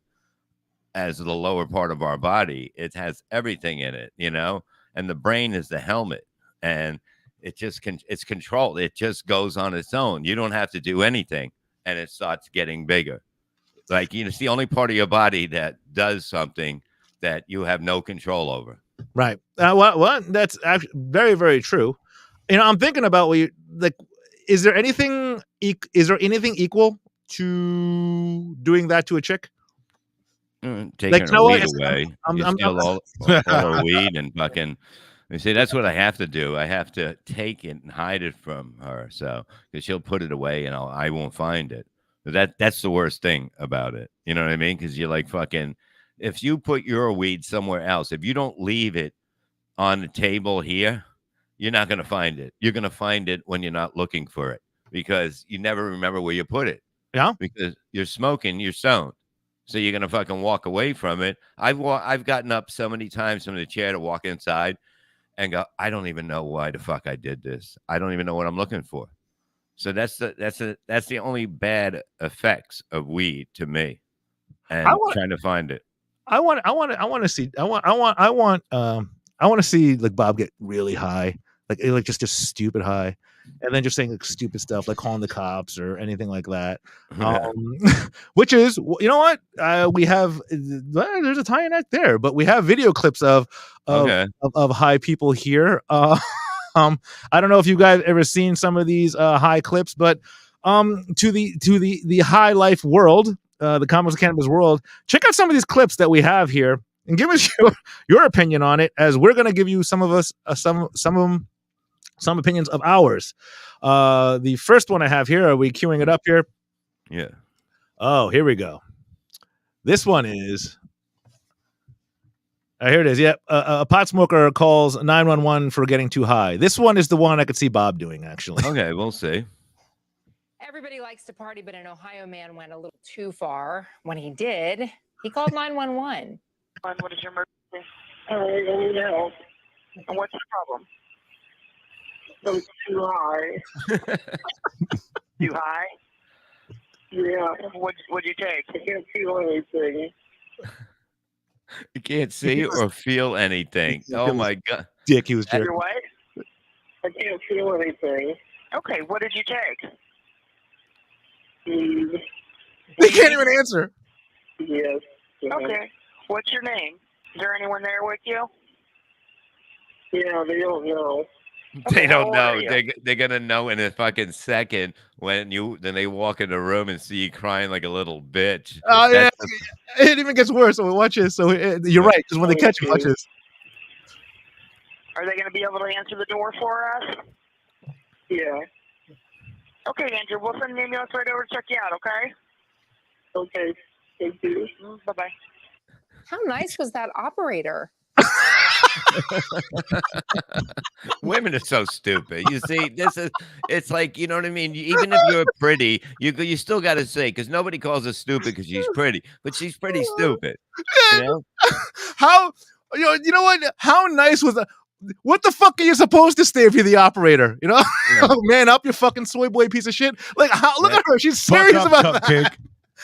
as the lower part of our body. It has everything in it, you know, and the brain is the helmet, and it's controlled. It just goes on its own. You don't have to do anything, and it starts getting bigger. Like, you know, it's the only part of your body that does something that you have no control over. right. Well, that's actually very, very true. You know, I'm thinking about what you like. Is there anything equal to doing that to a chick? Taking Like, you know her what? weed away. You steal all her weed and fucking. You see, that's what I have to do. I have to take it and hide it from her, so because she'll put it away and I won't find it. That's the worst thing about it. You know what I mean? Because you're like fucking. If you put your weed somewhere else, if you don't leave it on the table here, you're not gonna find it. You're gonna find it when you're not looking for it because you never remember where you put it. Yeah. Because you're smoking, you're stoned. So you're gonna fucking walk away from it. I've gotten up so many times from the chair to walk inside and go, I don't even know why the fuck I did this. I don't even know what I'm looking for. So that's the only bad effects of weed to me, and trying to find it. I want to see. I want to see like Bob get really high, like just stupid high, and then just saying like stupid stuff, like calling the cops or anything like that. Which is, you know what? We have there's a tie-in act there, but we have video clips of high people here. I don't know if you guys ever seen some of these high clips, but to the high life world. The Comics of Cannabis world, check out some of these clips that we have here and give us your opinion on it, as we're going to give you some opinions of ours. The first one I have here, are we queuing it up here? Yeah. Oh, here we go. This one is here it is. Yeah, a pot smoker calls 911 for getting too high. This one is the one I could see Bob doing, actually. Okay, we'll see. Everybody likes to party, but an Ohio man went a little too far. When he did, he called 911. What is your emergency? I need help. And what's the problem? I'm too high. Too high? Yeah. What'd you take? I can't feel anything. You can't see or feel anything. Oh my god. Dick, he was jerking. Your what? I can't feel anything. Okay, what did you take? They can't even answer. Yes. Okay. What's your name? Is there anyone there with you? Yeah, they don't know. They don't know. They're gonna know in a fucking second when they walk in the room and see you crying like a little bitch. Oh yeah, it even gets worse. So watch this. So you're right. Because when they catch you, watch this. Are they going to be able to answer the door for us? Yeah. Okay, Andrew. We'll send an ambulance right over to check you out. Okay. Okay. Thank you. Bye bye. How nice was that operator? Women are so stupid. You see, it's like, you know what I mean? Even if you're pretty, you still got to say, because nobody calls her stupid because she's pretty, but she's pretty stupid. You know? How, you know what? How nice was that? What the fuck are you supposed to say if you're the operator? You know, man up, you fucking soy boy piece of shit. Like, look at her. She's serious about that.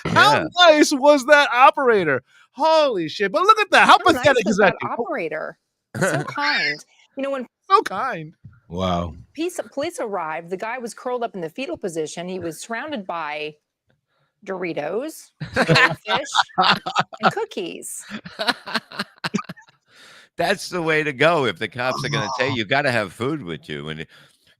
How nice was that operator? Holy shit. But look at that. How pathetic is that? Operator. So kind. You know, when so kind. Wow. Police arrived, the guy was curled up in the fetal position. He was surrounded by Doritos, fish, and cookies. That's the way to go. If the cops are going to tell you, you got to have food with you and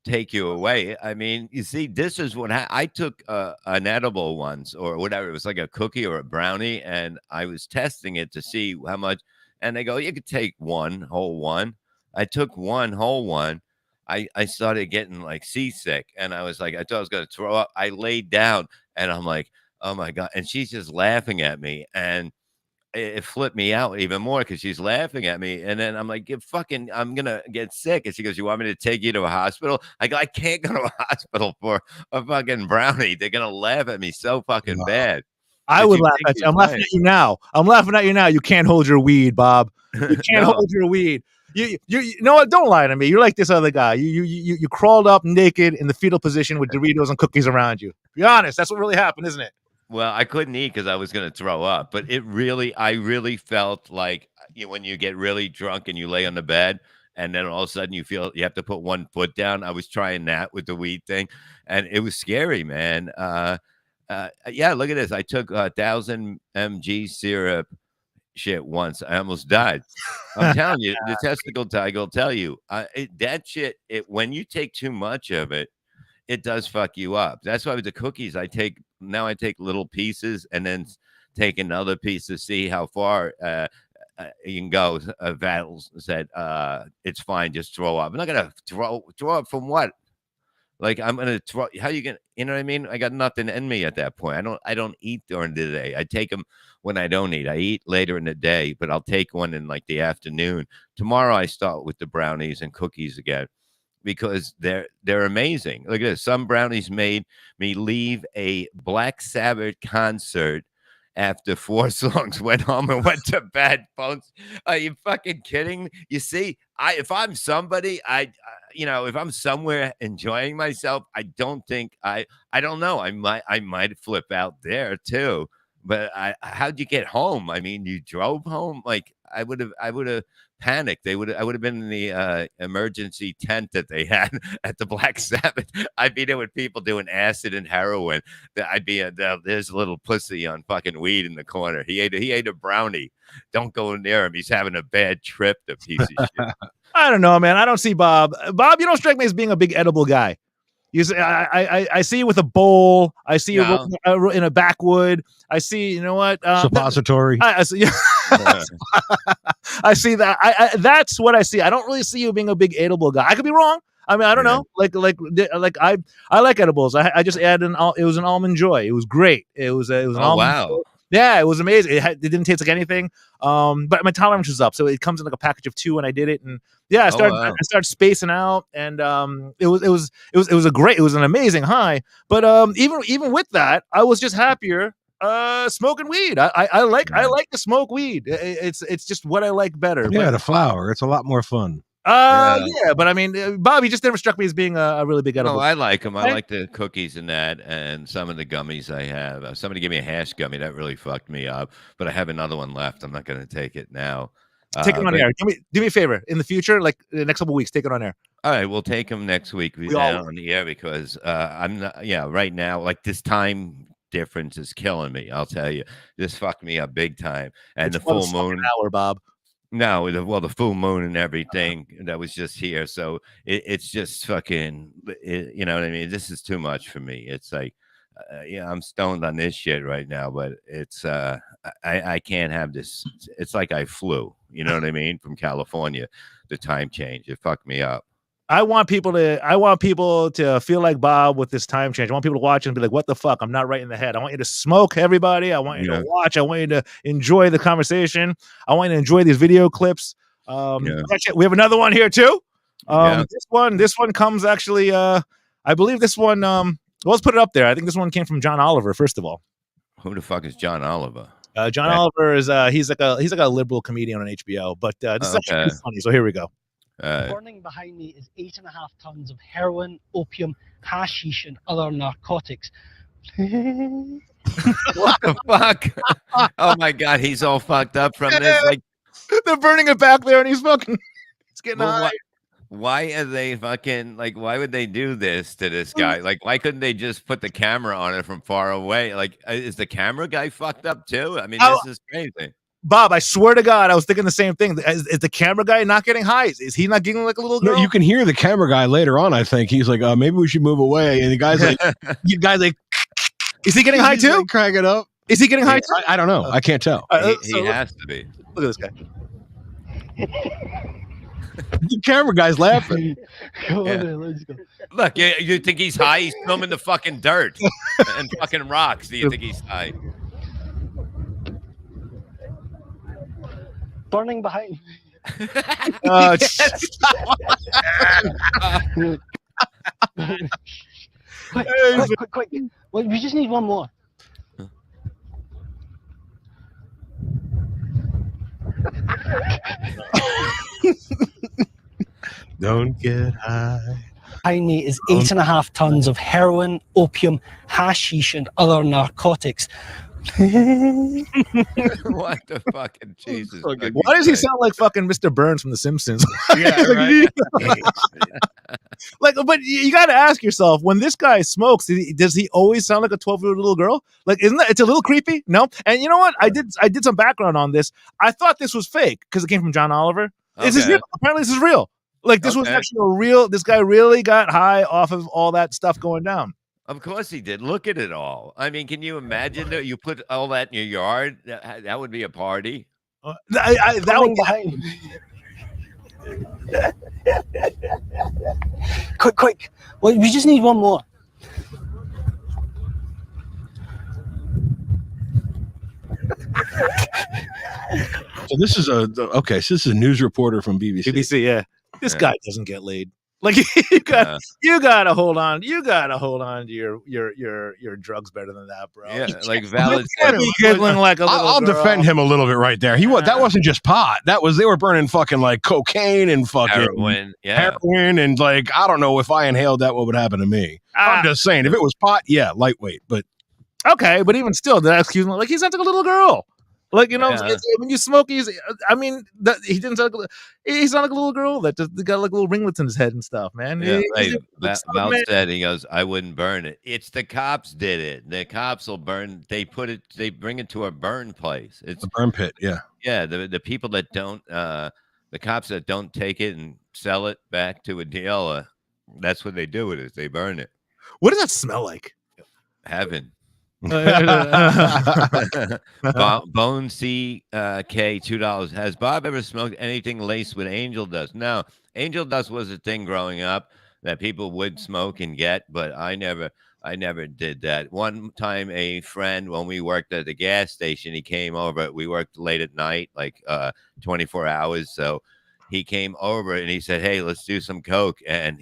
take you away. I mean, you see, this is what I took an edible once or whatever. It was like a cookie or a brownie, and I was testing it to see how much. And they go, you could take whole one. I took one whole one. I started getting like seasick, and I was like, I thought I was gonna throw up. I laid down, and I'm like, oh my god, and she's just laughing at me, and it flipped me out even more because she's laughing at me. And then I'm like, I'm gonna get sick. And she goes, you want me to take you to a hospital? I go, I can't go to a hospital for a fucking brownie. They're gonna laugh at me so fucking bad. I would laugh at you. I'm laughing at you now. I'm laughing at you now. You can't hold your weed, Bob. You can't hold your weed. You know what? Don't lie to me. You're like this other guy. You crawled up naked in the fetal position with Doritos and cookies around you. Be honest. That's what really happened, isn't it? Well, I couldn't eat because I was going to throw up, but I really felt like when you get really drunk and you lay on the bed and then all of a sudden you feel you have to put one foot down. I was trying that with the weed thing and it was scary, man. Yeah, look at this. I took 1,000 mg syrup shit once. I almost died. I'm telling you, the testicle tiger will tell you that shit, when you take too much of it, it does fuck you up. That's why with the cookies, I take little pieces and then take another piece to see how far you can go. Val said, it's fine, just throw up. I'm not gonna throw up from what? Like I'm gonna throw. How you gonna? You know what I mean? I got nothing in me at that point. I don't eat during the day. I take them when I don't eat. I eat later in the day, but I'll take one in like the afternoon. Tomorrow I start with the brownies and cookies again, because they're amazing. Look at this. Some brownies made me leave a Black Sabbath concert after 4 songs, went home and went to bed. Folks, are you fucking kidding me? You see, if I'm somebody, if I'm somewhere enjoying myself, I don't think I don't know. I might flip out there too. But how'd you get home? I mean, you drove home? Like I would have panicked. I would have been in the emergency tent that they had at the Black Sabbath. I'd be there with people doing acid and heroin. I'd be there's a little pussy on fucking weed in the corner. He ate a brownie. Don't go near him. He's having a bad trip, the piece of shit. I don't know, man. I don't see Bob. Bob, you don't strike me as being a big edible guy. You see, I see you with a bowl. I see you in a backwood. I see, you know what? Suppository. I see, I see that. That's what I see. I don't really see you being a big edible guy. I could be wrong. I mean, I don't know. Like I like edibles. I just added it was an almond joy. It was great. It was an almond joy. Yeah, it was amazing. It didn't taste like anything. But my tolerance was up, so it comes in like a package of 2, and I did it. And yeah, I started spacing out, and it was an amazing high. But even with that, I was just happier smoking weed. I like to smoke weed. It's just what I like better. Yeah, the flower. It's a lot more fun. Yeah, but I mean, Bob, he just never struck me as being a really big edible. No, I like them. I like the cookies and that, and some of the gummies I have. Somebody gave me a hash gummy that really fucked me up, but I have another one left. I'm not going to take it now. Take it on air. Do me a favor. In the future, like the next couple of weeks, take it on air. All right, we'll take them next week. We on the air because I'm not. Yeah, right now, like this time difference is killing me. I'll tell you, this fucked me up big time. And it's the full moon hour, Bob. No, the full moon and everything that was just here. So it's just fucking, you know what I mean? This is too much for me. It's like, I'm stoned on this shit right now, but it's, I can't have this. It's like I flew, you know what I mean? From California, the time change, it fucked me up. I want people to feel like Bob with this time change. I want people to watch and be like, what the fuck? I'm not right in the head. I want you to smoke, everybody. I want you to watch. I want you to enjoy the conversation. I want you to enjoy these video clips. We have another one here too. This one comes actually, I believe this one, let's put it up there. I think this one came from John Oliver, first of all. Who the fuck is John Oliver? John Oliver is he's like a liberal comedian on HBO, but this is actually funny. So here we go. Burning behind me is 8.5 tons of heroin, opium, hashish, and other narcotics. What the fuck? Oh my god, he's all fucked up from this. Like they're burning it back there, and he's getting high. Why are they fucking like? Why would they do this to this guy? Like, why couldn't they just put the camera on it from far away? Like, is the camera guy fucked up too? I mean, this is crazy. Bob, I swear to God, I was thinking the same thing. Is the camera guy not getting high? Is he not getting like a little girl? No, you can hear the camera guy later on. I think he's like, maybe we should move away. And the guy's like, is he getting high too? Like, crank it up. Is he getting high too? I don't know. I can't tell. He has to be. Look at this guy. The camera guy's laughing. Come on, Yeah. then, let's go. Look, you think he's high? He's filming the fucking dirt and fucking rocks. Do you think he's high? Burning behind. Quick. Well, we just need one more. Don't get high. Behind me is 8.5 tons of heroin, opium, hashish, and other narcotics. What the fucking Jesus? fucking Why does he Christ. sound like fucking Mr. Burns from The Simpsons? Yeah, right. Like, but you got to ask yourself, when this guy smokes, does he always sound like a 12-year-old little girl? Like, isn't that, it's a little creepy? No. And you know what? I did some background on this. I thought this was fake because it came from John Oliver. This is Okay. real. Apparently, this is real. Like, this was Okay. actually a real. This guy really got high off of all that stuff going down. Of course he did. Look at it all. I mean, can you imagine that you put all that in your yard? That would be a party. That Burning would, behind me. Quick. Well, we just need one more. So this is so this is a news reporter from BBC. BBC, yeah. This Yeah. guy doesn't get laid. Like you gotta hold on. You gotta hold on to your drugs better than that, bro. Yeah, like You valid. can't be giggling like a little I'll girl. defend him a little bit right there. That wasn't just pot. They were burning fucking like cocaine and fucking Heroin. Yeah. heroin and like I don't know if I inhaled that, what would happen to me? I'm just saying, if it was pot, yeah, lightweight. But Okay, but even still, that excuse me, like he sounds like a little girl. Like, you know, Yeah. when you smoke, he didn't sound like he sounded like a little girl that just got like little ringlets in his head and stuff, man. Yeah, He's like a- Val man. said, he goes, I wouldn't burn it. It's the cops did it. The cops will burn. They bring it to a burn place. It's the burn pit, yeah. yeah. The people that don't, the cops that don't take it and sell it back to a dealer, that's what they do with it. They burn it. What does that smell like? Heaven. Uh, Bone CK $2. Has Bob ever smoked anything laced with angel dust? No, angel dust was a thing growing up that people would smoke and get, but I never did that. One time, a friend, when we worked at the gas station, he came over. We worked late at night, like 24 hours. So he came over and he said, "Hey, let's do some coke," and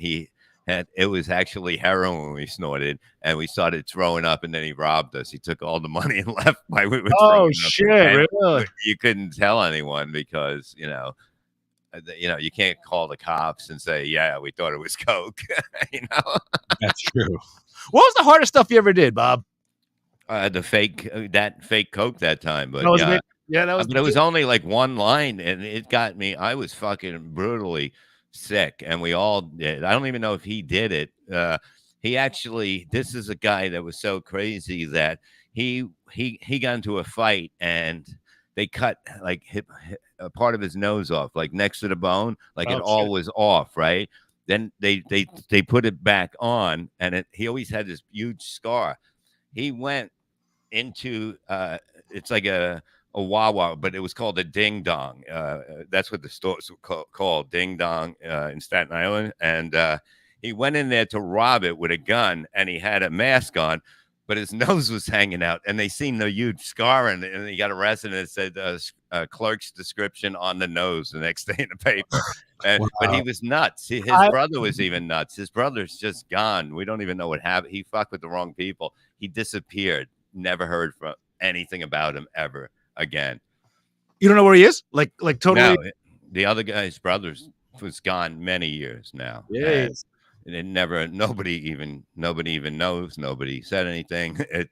it was actually heroin when we snorted, and we started throwing up, and then he robbed us. He took all the money and left while we were Oh throwing up. shit! And Really? you couldn't tell anyone because you can't call the cops and say, "Yeah, we thought it was coke." That's true. What was the hardest stuff you ever did, Bob? The fake coke that time, but That was yeah. big- yeah, that was. But it was only like one line, and it got me. I was fucking brutally sick, and we all did. I don't even know if he did it. He actually, this is a guy that was so crazy that he got into a fight, and they cut like a part of his nose off, like next to the bone, like it all was off, right? Then they put it back on, and he always had this huge scar. He went into it's like a Wawa, but it was called a Ding Dong. That's what the stores were called, Ding Dong, in Staten Island. And he went in there to rob it with a gun, and he had a mask on, but his nose was hanging out, and they seen the huge scar, and he got arrested, and it said clerk's description on the nose the next day in the paper. But he was nuts. His brother was even nuts. His brother's just gone. We don't even know what happened. He fucked with the wrong people. He disappeared. Never heard from anything about him ever again. You don't know where he is? Like totally. No, the other guy's brother's was gone many years now. Yeah. And it never. Nobody even knows. Nobody said anything. It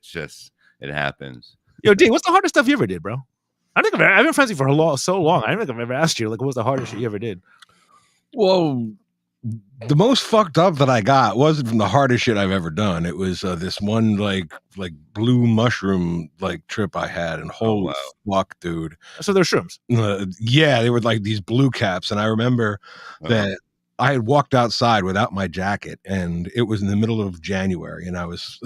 happens. Yo, D, what's the hardest stuff you ever did, bro? I've been friends with you for so long. I don't think I've ever asked you, like, what was the hardest shit you ever did? Well, the most fucked up that I got wasn't from the hardest shit I've ever done. It was this one like blue mushroom like trip I had, and holy fuck, dude. So they're shrooms. Yeah, they were like these blue caps, and I remember that I had walked outside without my jacket, and it was in the middle of January, and I was,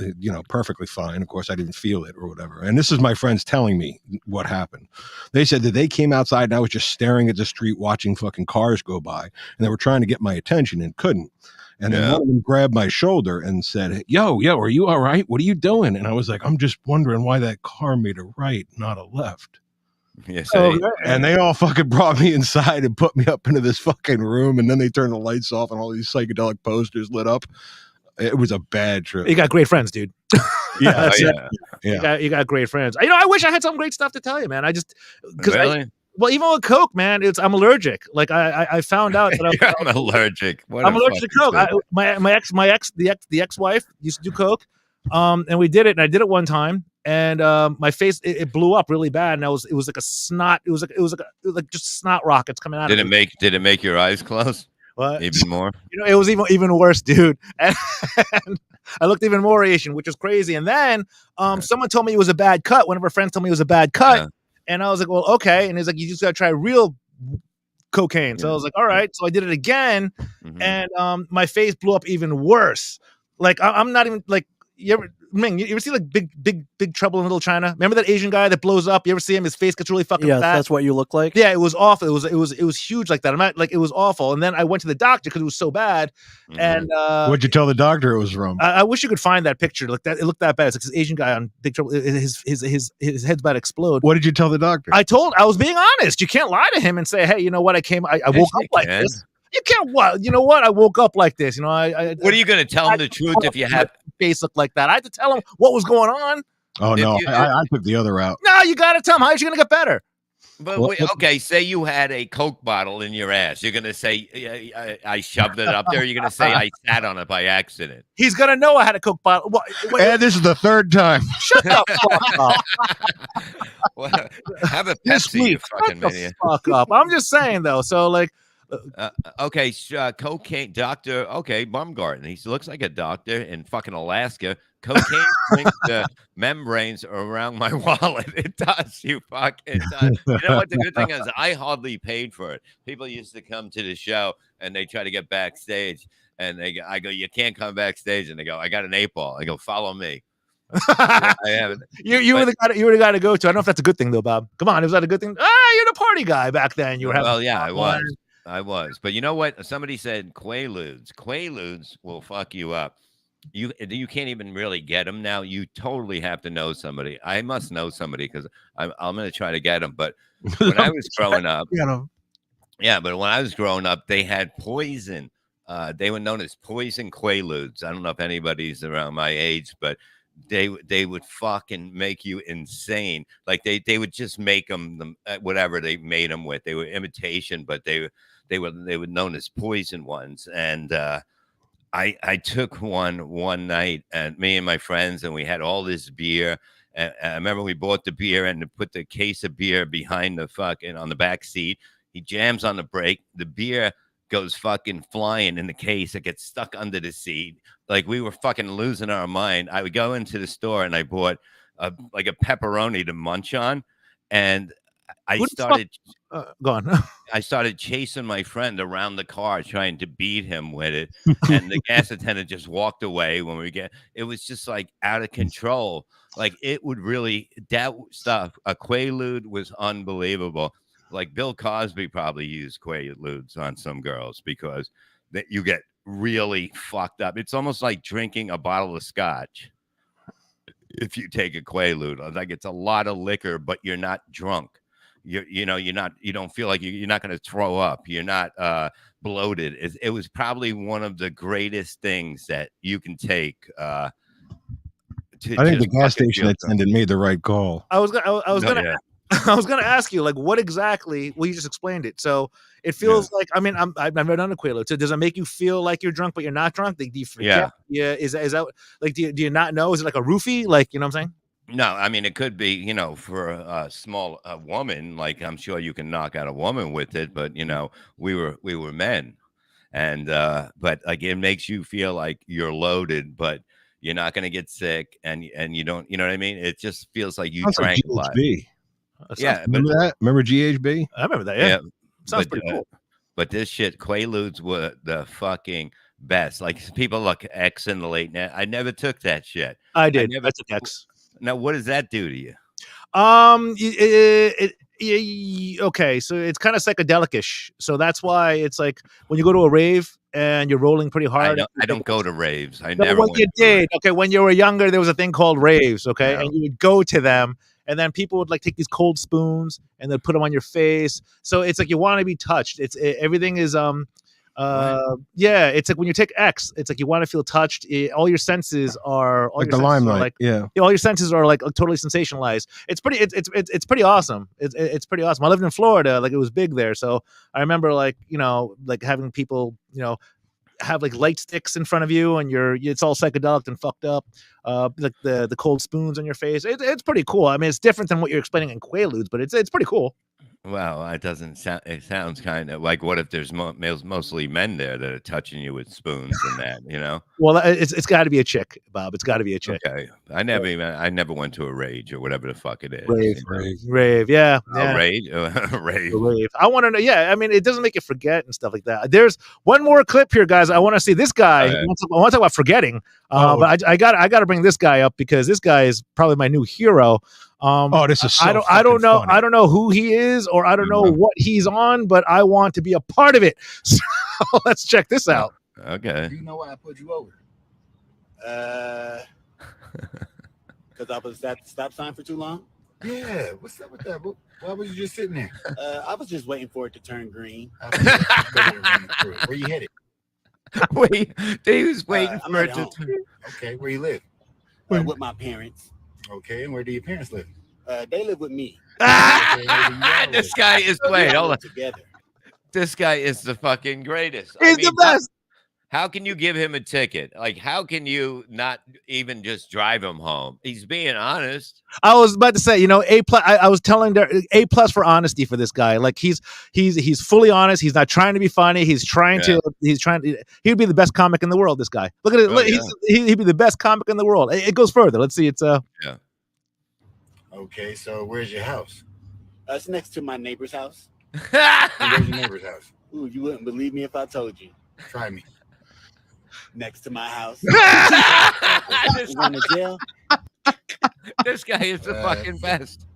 perfectly fine. Of course, I didn't feel it or whatever. And this is my friends telling me what happened. They said that they came outside, and I was just staring at the street, watching fucking cars go by, and they were trying to get my attention and couldn't. And then one of them grabbed my shoulder and said, yo, are you all right? What are you doing? And I was like, I'm just wondering why that car made a right, not a left. Yes, And they all fucking brought me inside and put me up into this fucking room, and then they turned the lights off and all these psychedelic posters lit up. It was a bad trip. You got great friends, dude. Yeah, You got great friends. I wish I had some great stuff to tell you, man. I just Really? well, even with Coke, man, I'm allergic. Like I found out that I'm allergic. I'm allergic to Coke. The ex-wife used to do Coke, and we did it. And I did it one time, and my face it blew up really bad, and it was like a snot. It was like just snot rockets coming out. Did it make your eyes close? What? Even more? It was even worse, dude. And I looked even more Asian, which was crazy. And then someone told me it was a bad cut. One of her friends told me it was a bad cut. Yeah. And I was like, well, okay. And he's like, you just got to try real cocaine. So I was like, all right. So I did it again. And my face blew up even worse. Like, I'm not even like, you ever see like big Trouble in Little China? Remember that Asian guy that blows up? You ever see him? His face gets really fucking fat. That's what you look like. Yeah, it was awful. It was huge like that. I'm not like, it was awful. And then I went to the doctor because it was so bad. And what'd you tell the doctor it was from? I wish you could find that picture. Like that, it looked that bad. It's like this Asian guy on Big Trouble. His head's about to explode. What did you tell the doctor? I was being honest. You can't lie to him and say, hey, you know what? I woke up like this. You can't. What? You know what? I woke up like this. What are you going to tell him the truth if you have face look like that? I had to tell him what was going on. Oh no, I took the other route. No, you got to tell him. How are you going to get better? But okay, say you had a Coke bottle in your ass. You're going to say, I shoved it up there. You're going to say, I sat on it by accident. He's going to know I had a Coke bottle. And this is the third time. Shut the fuck up. Well, have a Pepsi, you fucking maniac. Fuck up. I'm just saying, though. So, like, okay, cocaine doctor. Okay, Baumgarten. He looks like a doctor in fucking Alaska. Cocaine shrinks the membranes around my wallet. It does. You fuck. It does. You know what? The good thing is, I hardly paid for it. People used to come to the show and they try to get backstage, and I go, you can't come backstage, and they go, I got an 8-ball. I go, follow me. I haven't. You were the guy to go to. I don't know if that's a good thing though, Bob. Come on, is that a good thing? You're the party guy back then. You were having. Well, yeah, I was. But you know what? Somebody said Quaaludes. Quaaludes will fuck you up. You can't even really get them now. You totally have to know somebody. I must know somebody because I'm going to try to get them. But when I was growing up, but when I was growing up, they had poison. They were known as poison Quaaludes. I don't know if anybody's around my age, but they would fucking make you insane. Like they would just make them whatever they made them with. They were imitation, but they were known as poison ones. And I took one night, and me and my friends, and we had all this beer. And I remember we bought the beer and put the case of beer behind the fucking on the back seat. He jams on the brake. The beer goes fucking flying in the case. It gets stuck under the seat. Like we were fucking losing our mind. I would go into the store and I bought like a pepperoni to munch on, and I started go on. I started chasing my friend around the car, trying to beat him with it. And the gas attendant just walked away when it was just like out of control. Like it would really, that stuff, a Quaalude was unbelievable. Like Bill Cosby probably used Quaaludes on some girls because that you get really fucked up. It's almost like drinking a bottle of scotch. If you take a Quaalude, like it's a lot of liquor, but you're not drunk. You don't feel like you're not going to throw up. You're not bloated. It was probably one of the greatest things that you can take. I think the gas station attendant made the right call. I was gonna ask you, like, what exactly? Well, you just explained it. So it feels like, I mean, I've never done a Quaalude. So does it make you feel like you're drunk, but you're not drunk? Do you forget? Yeah. Is that like, do you not know? Is it like a roofie? Like, you know what I'm saying? No, I mean, it could be, for a small woman, like I'm sure you can knock out a woman with it, but we were men, and but like it makes you feel like you're loaded, but you're not going to get sick, and you don't, you know what I mean? It just feels like you drank a lot. Yeah, remember that? Remember GHB? I remember that. Yeah, sounds pretty cool. but this shit, Quaaludes were the fucking best. Like people look X in the late night. I never took that shit. I did. never. I took X. Now, what does that do to you? Okay, so it's kind of psychedelic-ish. So that's why it's like when you go to a rave and you're rolling pretty hard. I don't go to raves. I No, never when went you to a rave. did. Okay, when you were younger, there was a thing called raves. Okay, Yeah. and you would go to them, and then people would like take these cold spoons and they'd put them on your face. So it's like you want to be touched. Everything is yeah. It's like when you take X, it's like you want to feel touched. All your senses are all Like your the senses are limelight. like Yeah. all your senses are like totally sensationalized. It's pretty. It's pretty awesome. It's pretty awesome. I lived in Florida, like it was big there, so I remember like like having people have like light sticks in front of you, and it's all psychedelic and fucked up. Like the cold spoons on your face. It's pretty cool. I mean, it's different than what you're explaining in Quaaludes, but it's pretty cool. Well, it doesn't sound. It sounds kind of like, what if there's mostly men there that are touching you with spoons and that. Well, it's got to be a chick, Bob. It's got to be a chick. Okay, I never went to a rage or whatever the fuck it is. Rave, yeah, Oh, rage, rave. rave. I want to know. Yeah, I mean, it doesn't make you forget and stuff like that. There's one more clip here, guys. I want to see this guy. Okay. I want to talk about forgetting, but I got to bring this guy up because this guy is probably my new hero. This is so I don't fucking know. funny. I don't know who he is, or I don't know what he's on, but I want to be a part of it. So let's check this out. Okay. Do you know why I put you over? Because I was at the stop sign for too long? Yeah, what's up with that? Why was you just sitting there? I was just waiting for it to turn green. Where you headed? Wait, he was waiting I'm for at it to. home. Okay, where you live? With my parents. Okay, and where do your parents live? They live with me. This guy is wait, hold on. Together. This guy is the fucking greatest. He's the best. How can you give him a ticket? Like, how can you not even just drive him home? He's being honest. I was about to say, A plus. I was telling A plus for honesty for this guy. Like he's fully honest. He's not trying to be funny. He's trying to. He'd be the best comic in the world. This guy. Look at it. He'd be the best comic in the world. It goes further. Let's see. It's Yeah. Okay, so where's your house? It's next to my neighbor's house. And where's your neighbor's house? Ooh, you wouldn't believe me if I told you. Try me. Next to my house. this, Going to jail? this guy is the fucking best.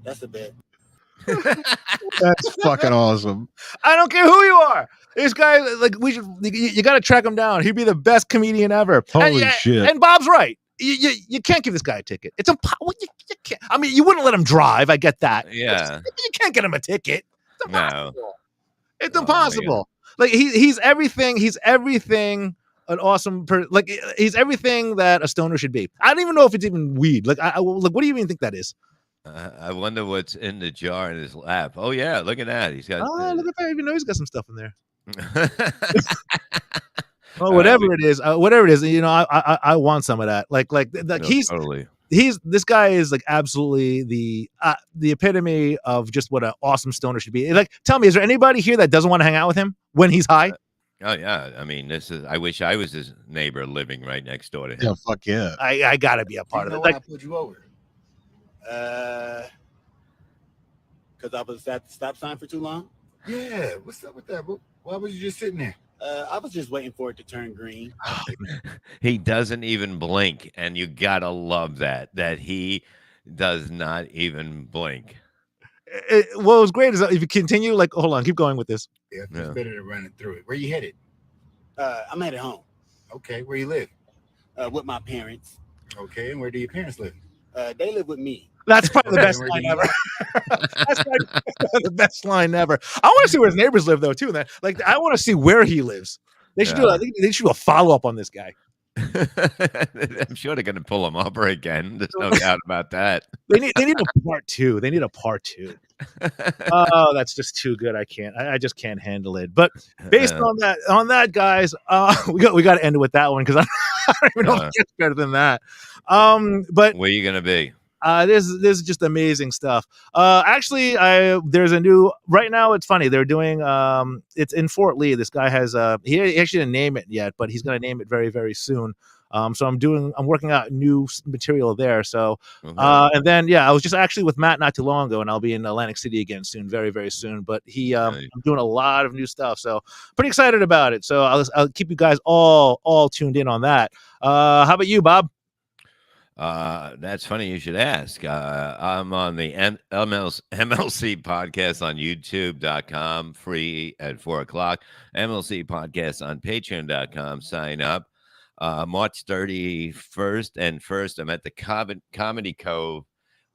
That's a bet. That's fucking awesome. I don't care who you are. This guy, like, you got to track him down. He'd be the best comedian ever. Holy shit. And Bob's right. You can't give this guy a ticket. It's impossible. You can't. I mean, you wouldn't let him drive. I get that. Yeah. You can't get him a ticket. It's impossible. No. It's impossible. Like he's everything. He's everything. An awesome he's everything that a stoner should be. I don't even know if it's even weed. Like what do you even think that is? I wonder what's in the jar in his lap. Oh yeah, look at that. He's got. Oh, look at that! I even know he's got some stuff in there. Well, whatever it is, I want some of that. Like Totally. This guy is like absolutely the epitome of just what an awesome stoner should be. Like, tell me, is there anybody here that doesn't want to hang out with him when he's high? Oh yeah, I mean, I wish I was his neighbor living right next door to him. Yeah, fuck yeah. I gotta be a part of it. Like, I put you over. Because I was at the stop sign for too long. Yeah, what's up with that? Why was you just sitting there? I was just waiting for it to turn green. He doesn't even blink, and you gotta love that he does not even blink. What was great is that if you continue, like, hold on, keep going with this. Yeah, it's better to run it through it. Where you headed? I'm headed home. Okay, where you live? With my parents. Okay, and where do your parents live? They live with me. That's probably the best line ever. That's the best line ever. I want to see where his neighbors live, though, too. Like, I want to see where he lives. They should they should do a follow up on this guy. I'm sure they're going to pull him over again. There's no doubt about that. They need a part two. They need a part two. Oh, that's just too good. I just can't handle it. But based on that, guys, we got to end it with that one because I don't even know if it gets better than that. But where are you going to be? This is just amazing stuff. Actually, there's a new right now. It's funny. They're doing it's in Fort Lee. This guy has he actually didn't name it yet, but he's going to name it very, very soon. So I'm working out new material there. So, Okay. and then, I was just actually with Matt not too long ago, and I'll be in Atlantic City again soon, very, very soon. But I'm doing a lot of new stuff. So pretty excited about it. So I'll keep you guys all tuned in on that. How about you, Bob? That's funny you should ask. I'm on the MLC podcast on youtube.com, free at 4:00. MLC podcast on patreon.com. Sign up. March 31st and 1st, I'm at the Comedy Cove,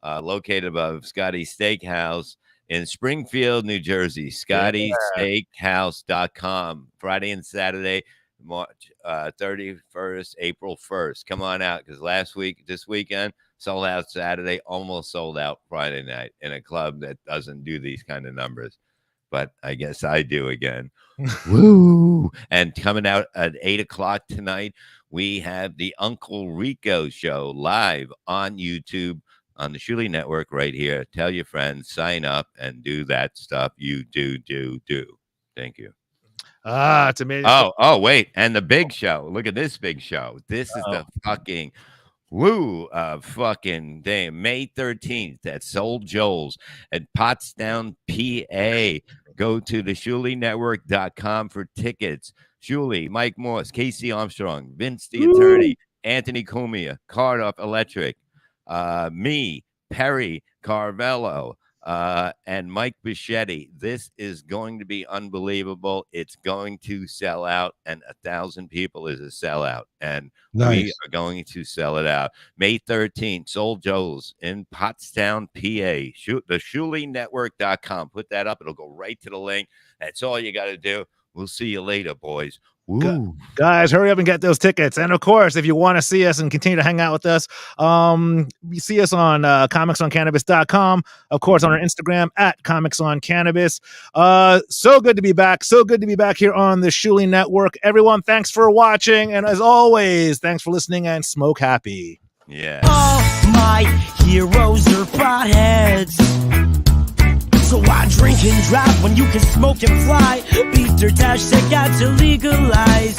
located above Scotty's Steakhouse in Springfield, New Jersey. ScottySteakhouse.com. Friday and Saturday, March 31st, April 1st. Come on out, because this weekend, sold out Saturday, almost sold out Friday night in a club that doesn't do these kind of numbers. But I guess I do again. Woo! And coming out at 8:00 tonight, we have the Uncle Rico Show live on YouTube on the Shuli Network right here. Tell your friends, sign up, and do that stuff you do. Thank you. It's amazing. Oh, wait. And the big show. Look at this big show. This is the fucking fucking day. May 13th at Soul Joel's at Pottstown, PA. Go to the ShuliNetwork.com for tickets. Shuli, Mike Morse, Casey Armstrong, Vince the Attorney, Anthony Cumia, Cardiff Electric, me, Perry Carvello, and Mike Bichetti. This is going to be unbelievable. It's going to sell out, and 1,000 people is a sellout, and we are going to sell it out. May 13th, Soul Joel's in Pottstown, PA. The ShuliNetwork.com. Put that up. It'll go right to the link. That's all you got to do. We'll see you later, boys. Woo. Guys, hurry up and get those tickets. And of course, if you want to see us and continue to hang out with us, you see us on comicsoncannabis.com, of course, on our Instagram at comicsoncannabis. So good to be back. So good to be back here on the Shuli Network. Everyone, thanks for watching. And as always, thanks for listening, and smoke happy. Yeah. All my heroes are potheads. So why drink and drive when you can smoke and fly? Beat or dash, they got to legalize.